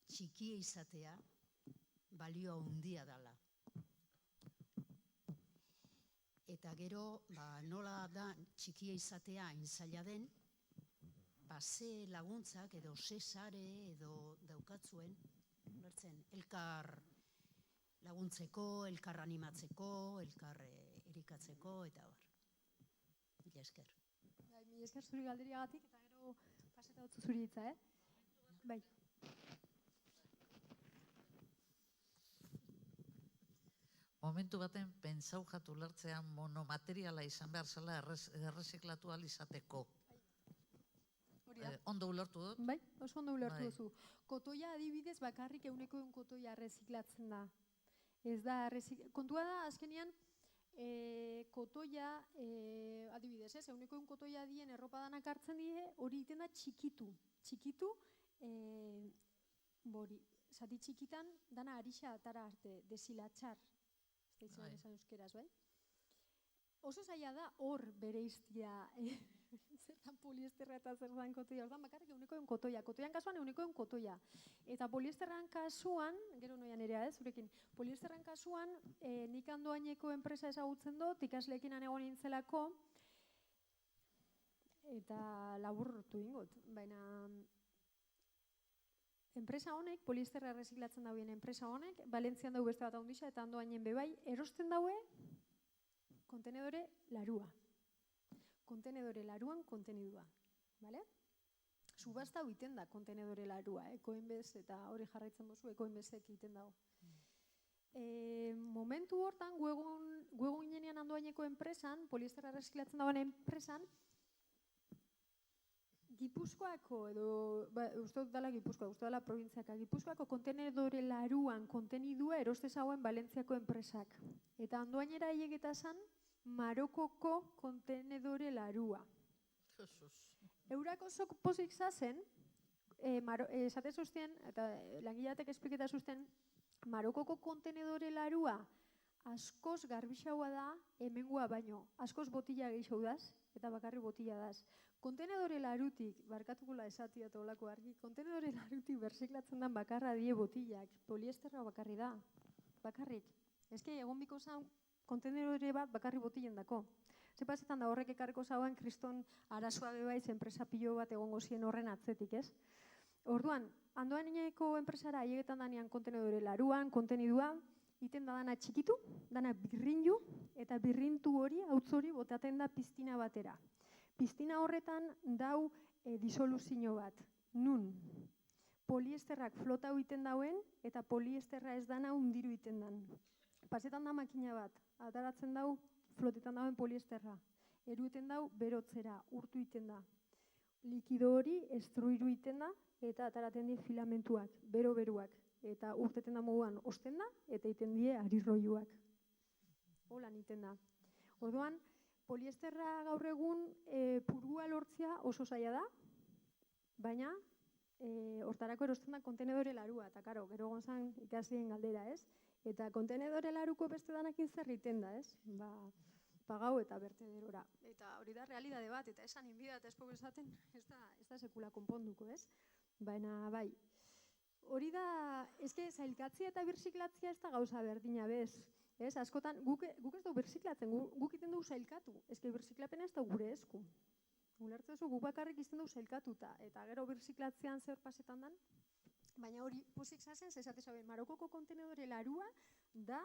txikia izatea balioa handia dela. Eta gero, nola da txikia izatea zaila den, ze laguntzak edo ze sare edo daukatzuen, elkar laguntzeko, elkar animatzeko, elkar erikatzeko, eta bar. Mila esker. Mila esker zuri galderiagatik, eta gero paseta dutzu zuri hitza, Bai. Momentu baten pentsau jatu lertzean monomateriala izan behar zela erreziklatu alizateko. Ondo ulertu dut? Bai, oso ondo ulertu duzu. Kotoia adibidez bakarrik 100 kotoia erreziklatzen da. Ez da, kontua da, azkenean, kotoia, adibidez, 100 kotoia dien erropadanak hartzen die, hori iten da txikitu. Txikitu, zati txikitan, dana arixa atara arte, desilatxar. Ez da izan esan euskeraz, bai? Oso zaila da hor bere iztia zertan poliesterra eta zertan kotoia. Ordan bakarrik 100 kotoia. Kotoian kasuan 100 kotoia. Eta poliesterran kasuan, gero noian erea zurekin, poliesterran kasuan nik Andoaineko enpresa ezagutzen dut, ikasleekin egon nintzelako, eta laburtu ingot. Baina enpresa honek, poliesterra erreziklatzen dauen enpresa honek, Valentzian dau beste bat handixa eta Andoainen bebai, erosten daue kontenedore larua. Kontenedore laruan kontenidua. Subasta hau iten da kontenedore larua, Ekoenbez eta hori jarraitzen bozu, Ekoenbezek iten dago. Momentu hortan, guegun ginean Andoaineko enpresan, poliesterra erreziklatzen dauen enpresan, Gipuzkoako, edo, uste dut dela Gipuzkoa, uste dela provintziaka, Gipuzkoako kontenedore laruan kontenidua eroste zauen Valentziako enpresak. Eta Andoainera hiegeta zan, Marokoko kontenedore larua. Eurak oso pozik zazen, esate zuzten, eta langileatek espliketa zuzten, Marokoko kontenedore larua askoz garbixaua da hemengoa baino. Askoz botila gehiago daz, eta bakarri botila daz. Kontenedore larutik, barkatukola esatia eta olako argi, kontenedore larutik berziklatzen den bakarra die botilak, poliesterra bakarri da, bakarrik. Ezke, egon biko zan, kontenedore bat bakarri botilen dako. Zepazetan da horrek ekarriko zauan kriston arazoa bebaiz enpresa pilo bat egongo zien horren atzetik, ez? Orduan, Andoaineko enpresara haiegetan danean kontenedore laruan, kontenidua, iten da dana txikitu, dana birrindu, eta birrintu hori, hautz hori, botaten da piztina batera. Piztina horretan dau disoluzio bat. Nun, poliesterrak flota iten dauen, eta poliesterra ez dana undiru iten dan. Pasetan da makina bat, ataratzen dau flotetan dauen poliesterra. eruiten dau berotzera, urtu iten da. Likido hori estruiru iten da, eta ataraten die filamentuak, bero-beruak. Eta urteten da moduan osten da, eta iten die arirroiuak. Holan iten da. Orduan, poliesterra gaur egun purua lortzea oso zaila da, baina hortarako erosten da kontenedore larua, eta karo, gero gonzan ikasien galdera, ez? Eta kontenedore laruko beste danakin zer iten da, ez? Pagau eta bertederora. Eta hori da realidade bat, eta esan inbida eta espoko esaten, ez da sekula konponduko, ez? Baina, bai, hori da, eske zailkatzia eta birziklatzia ez da gauza berdina bez. Ez, askotan, guk ez dugu birziklatzen, guk iten dugu zailkatu. Eske birziklapena ez da gure esku. Ulertzezu, guk bakarrik izten dugu zailkatuta. Eta gero birziklatzean zer pasetan dan. Baina hori pozik zazen, zesate zaben, Marokoko kontenedore larua da,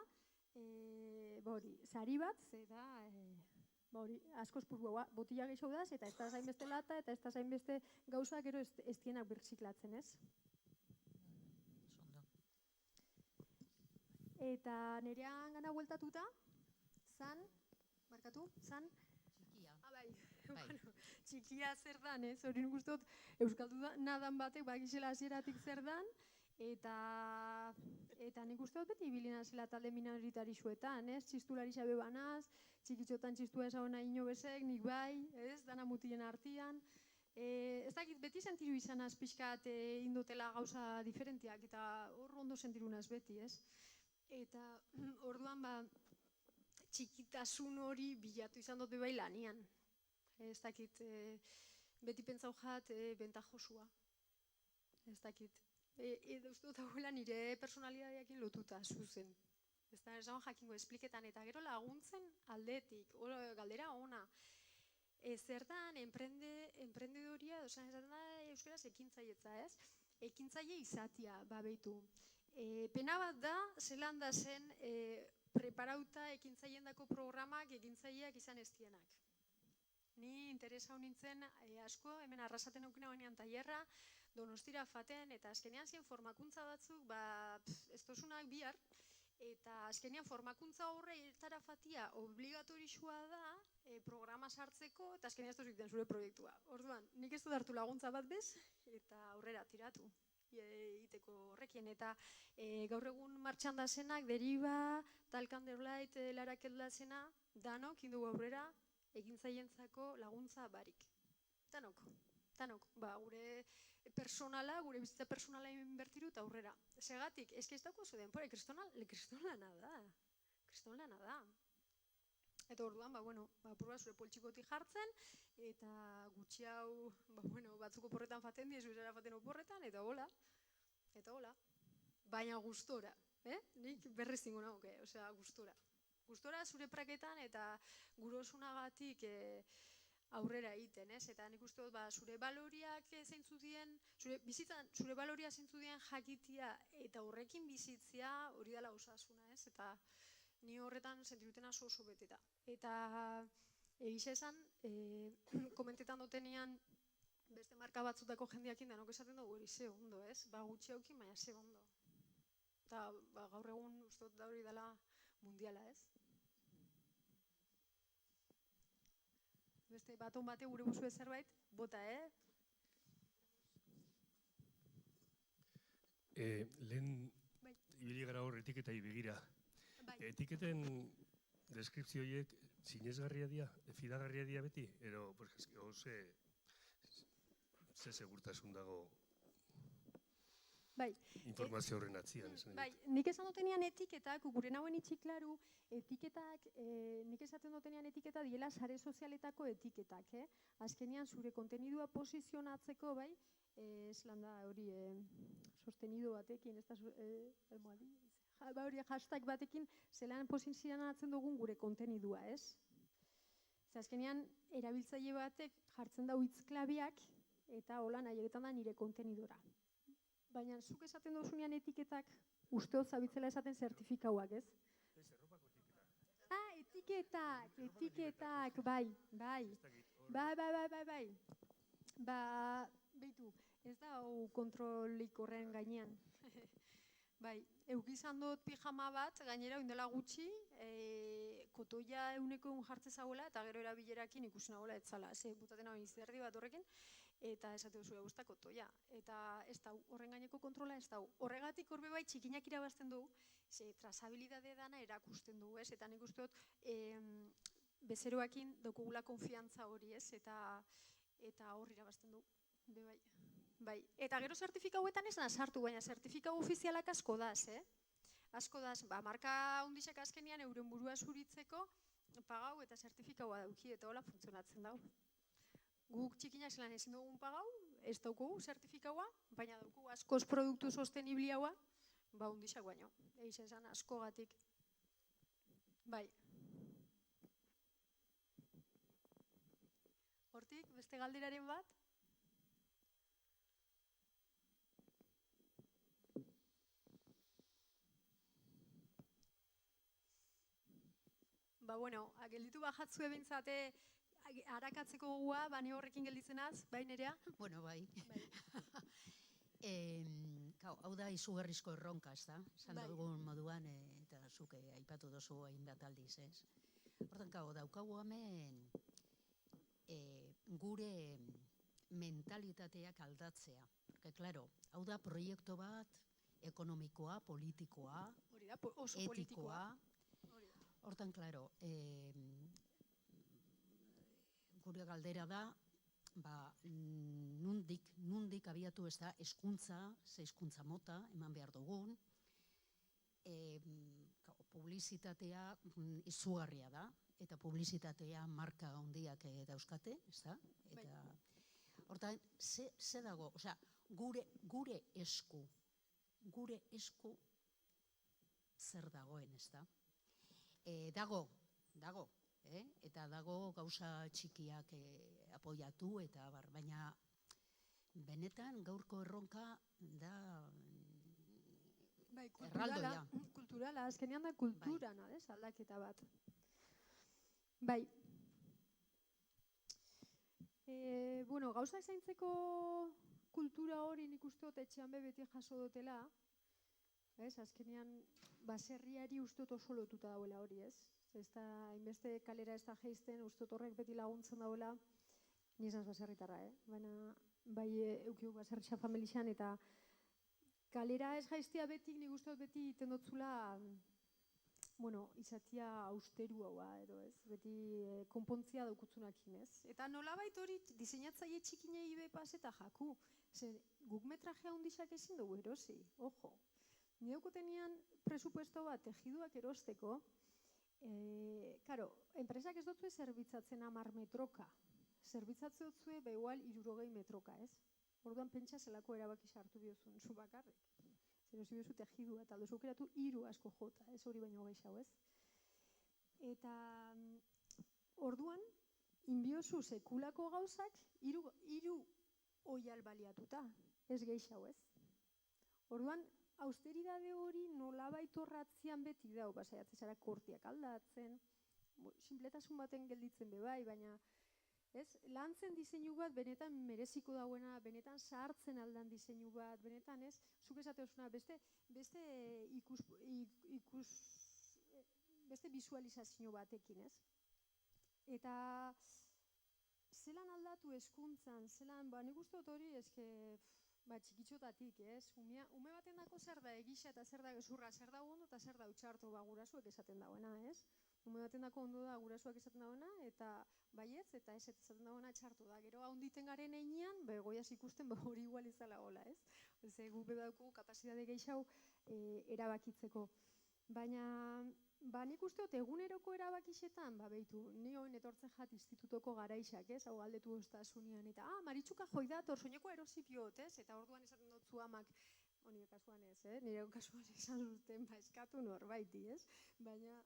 sari bat, ze da, askoz purua, botila gehiago daz, eta ez da zain beste lata, eta ez da zain beste gauza gero ez dienak birziklatzen, ez? Eta nerean gana bueltatuta, zan? Txikia. Bai. Bueno, txikia zer dan, ez? Hori nik uste dut Euskaldu nadan batek bakizela hasieratik zer dan, eta nik uste dut beti ibilina zela talde minoritarixuetan, ez? Txistulari xabe banaz, txikitxotan txistua esagona ino bezek, nik bai, ez? Dana mutilen artian. Ez dakit, beti sentiru izanaz pixkat indotela gauza diferentiak, eta hor ondo sentirunaz beti, ez? Eta orduan txikitasun hori bilatu izan dut bai lanian. Ez dakit, beti pentsau jat bentajosua. Ez dakit. Edo uste dut abuela nire personalidadeakin lotuta zuzen. Ez da, esan jakingo espliketan eta gero laguntzen aldetik, galdera ona. Zertan, emprendedoria, esaten da euskaraz ekintzailetza, ez? Ekintzaile izatia, babeitu. Pena bat da, zelan da zen preparauta ekintzaileendako programak ekintzaileak izan ez dienak. Ni interesa nintzen asko, hemen arrasaten aukina banean tailerra, Donostira faten, eta azkenean zien formakuntza batzuk, ez tozunak bihar, eta azkenean formakuntza horre irtara fatia obligatorixua da programa sartzeko, eta azkenean ez tozu egiten zure proiektua. Orduan, nik ez dut hartu laguntza bat bez, eta aurrera tiratu iteko horrekien, eta gaur egun martxan da zenak, deriba, talkanderlait, larakeldazena, danok, indugu aurrera, ekintzaientzako laguntza barik. Danok. Gure personala, gure bizitza personala inbertiru eta aurrera. Segatik, ez dauko zu denpora, kriston lana da. Eta orduan, purba zure poltsikotik jartzen, eta gutxi hau, batzuk oporretan faten die, zuizera faten oporretan, eta hola. Baina gustora, nik berriz zingo nagoke, osea, gustora. Gustora zure praketan eta gurosunagatik aurrera egiten, ez? Eta nik uste dut, zure baloriak zeintzu dien, bizitzan, zure baloria zeintzu dien jakitia eta horrekin bizitzia hori dela osasuna, ez? Eta ni horretan sentiruten oso beteta. Eta egiz esan, komentetan dutenean beste marka batzutako jendeakin danok esaten dugu hori ze ondo, ez? Gutxi haukin, baina ze ondo. Eta gaur egun uste dut da hori dela mundiala, ez? Beste baton bate gure buzue zerbait, bota, Lehen ibili gara hor etiketei begira. Etiketen deskripzioiek sinesgarria dira, fidagarria dira beti, ero ze segurtasun dago informazio horren atzian. Nik esan dutenean etiketak, gure nagoen itxiklaru, etiketak, nik esaten dutenean etiketa diela sare sozialetako etiketak, azkenean zure kontenidua posizionatzeko, zelan da hori sostenido batekin, ez da hori hashtag batekin, zelan posizionatzen dugun gure kontenidua, ez? Azkenean, erabiltzaile batek jartzen dau hitzklabiak, eta hola nahi egetan da nire kontenidora. Baina, zuk esaten duzunean etiketak, usteoz zabitzela esaten zertifikauak, ez? Etiketak, bai. Beitu, ez da hau kontrolik horren gainean. Bai, eukizan dut pijama bat, gainera oindela gutxi, kotoia 100% jartze zagoela, eta gero erabilerakin ikusi nagoela etzala, ze butaten hau izerdi bat horrekin, eta esate duzu guztak kotoia. Eta ez da, horren gaineko kontrola ez da. Horregatik horbe bai txikinak irabazten du, ze trazabilidade dana erakusten du, ez? Eta nik uste dut, bezeroakin dokugula konfiantza hori, ez? Eta hor irabazten du, be bai. Bai, eta gero zertifikauetan ez sartu, baina zertifikau ofizialak asko daz, Asko daz, marka hundixak azkenian euren burua zuritzeko pagau eta zertifikaua dauki, eta hola funtzionatzen dau. Guk txikinak zelan ezin dugun pagau, ez daukugu zertifikaua, baina daukugu askoz produktu sostenibliaua, hundixak baino, eiz esan askogatik. Bai. Hortik, beste galderaren bat? Bueno, gelditu bajatzue bintzate harakatzeko gogoa, bane horrekin gelditzenaz, bai Nerea? Bueno, bai. Hau da izugarrizko erronka, ez da? Zan dugun moduan, eta zuk aipatu dozu hainbat aldiz, ez? Hortan, daukagu hemen gure mentalitateak aldatzea. Porque, claro, hau da proiektu bat, ekonomikoa, politikoa, etikoa. Hortan, claro, gure galdera da, nundik abiatu ez da hezkuntza, ze hezkuntza mota, eman behar dugun, publizitatea izugarria da, eta publizitatea marka handiak dauzkate, ez da? Hortan, ze dago, osea, gure esku zer dagoen, ez da? Dago, eta dago gauza txikiak apoiatu, eta baina benetan gaurko erronka da erraldoia. Kulturala, azkenean da kultura, aldaketa bat. Bai. Gauzak zaintzeko kultura hori nik uste dut etxean beti jaso dutela, azkenean baserriari uste dut oso lotuta dauela hori, ez? Ez da, hainbeste kalera ez da jeizten, uste dut horrek beti laguntzen dauela, nizaz baserritarra, baina bai eukiuk baserritxa familixan, eta kalera ez jaiztea beti, nik uste dut beti iten dutzula, izatia austeru haua, edo ez, beti konpontzia daukutzunakin, ez? Eta nolabait hori diseinatzaile txikinei bepaz eta jaku, guk metrajea hundixak ezin dugu erosi, ojo. Neukotenian presupuesto bat tejiduak erosteko, enpresak ez dutzue zerbitzatzen 10 metroka. Zerbitzatzen dutzue, igual 60 metroka, ez? Orduan pentsa zelako erabaki sartu biozun, zu bakarrik. Zerosi biozu tejidua, eta dozu aukeratu 3 asko jota, ez hori baino gehiago, ez? Eta orduan, inbiozu sekulako gauzak 3 oial baliatuta, ez gehiago, ez? Orduan, austeridade hori nolabait horratzean beti dau, basaiatzen zara kortiak aldatzen, sinpletasun baten gelditzen bebai, baina lantzen diseinu bat benetan mereziko dauena, benetan zahartzen aldan diseinu bat, benetan ez, zuk esateozuna beste visualizazio batekin, ez? Eta zelan aldatu hezkuntzan, zelan, nik uste dut hori, txikitxotatik, ez? Ume baten dako zer da egisa eta zer da gezurra, zer da ondo eta zer da utxarto gurasuek esaten dauena, ez? Ume baten dako ondo da gurasuak esaten dauena, eta baietz, eta ez esaten dauena txarto da. Gero haunditen garen einean, goiaz ikusten hori igual izala hola, ez? Ze gu bedauko kapazitate gehiago erabakitzeko. Baina, nik uste dut eguneroko erabakixetan, behitu, ni hoin etortzen jat institutoko garaixak, ez? Hau galdetu oztasunian, eta, maritxuka joi dator, soineko erosipiot, ez? Eta orduan esaten dut amak, nire kasuan ez, nire kasuan esan zuten, eskatu norbaiti, ez? Baina,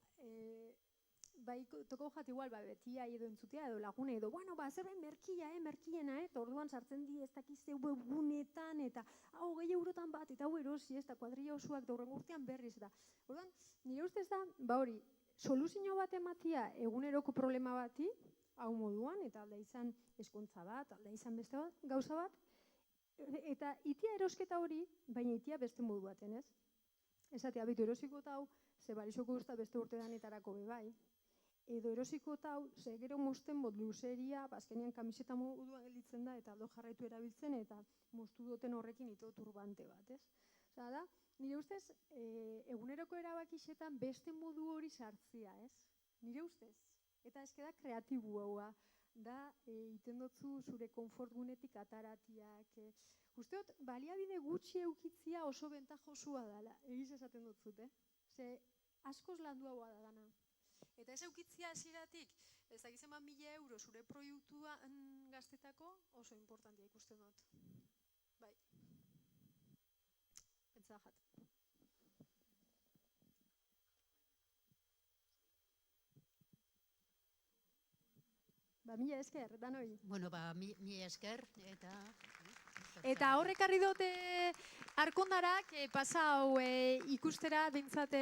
toko jat igual, betia edo entzutea, edo lagune, edo, zerbait merkiena, eta orduan sartzen di ez dakizte webunetan, eta hau 20 eurotan bat, eta hau erosi, eta kuadrilla osoak daurren urtean berriz, eta orduan, nire ustez da, hori, soluzio bat ematia eguneroko problema bati, hau moduan, eta alda izan hezkuntza bat, alda izan beste bat, gauza bat, eta itia erosketa hori, baina itia beste modu baten, ez? Esatea, bitu erosiko eta hau, ze barizoko usta beste urte danetarako bebai. edo erosiko eta hau, ze gero mosten bot luzeria, azkenean kamiseta moduan gelditzen da, eta aldo jarraitu erabiltzen, eta moztu duten horrekin ito turbante bat, ez? Osa da, nire ustez, eguneroko erabakixetan beste modu hori sartzia, ez? Nire ustez. Eta eske da kreatibu haua, da iten dotzu zure konfortgunetik ataratiak. Usteot, baliabide gutxi eukitzia oso bentajosua dela, egiz esaten dutzut, Ze askoz landu haua da dana. Eta ez eukitzia hasieratik, ez dakizen bat 1000 euro zure proiektuan gaztetako oso importantia ikusten dut. Bai. Pentsa jat. Ba, 1000 esker, danoi. Bueno, ba, mi esker, eta... Eta horrek harri dute Arkondarak pasa hau ikustera, bintzat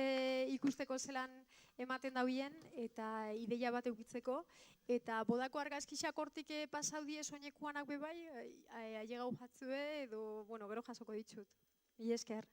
ikusteko zelan ematen dauen, eta ideia bat eukitzeko. Eta bodako argazkisak hortik pasau die soinekuanak bebai, ailegau jatzue, edo, bueno, gero jasoko ditut. Mila esker.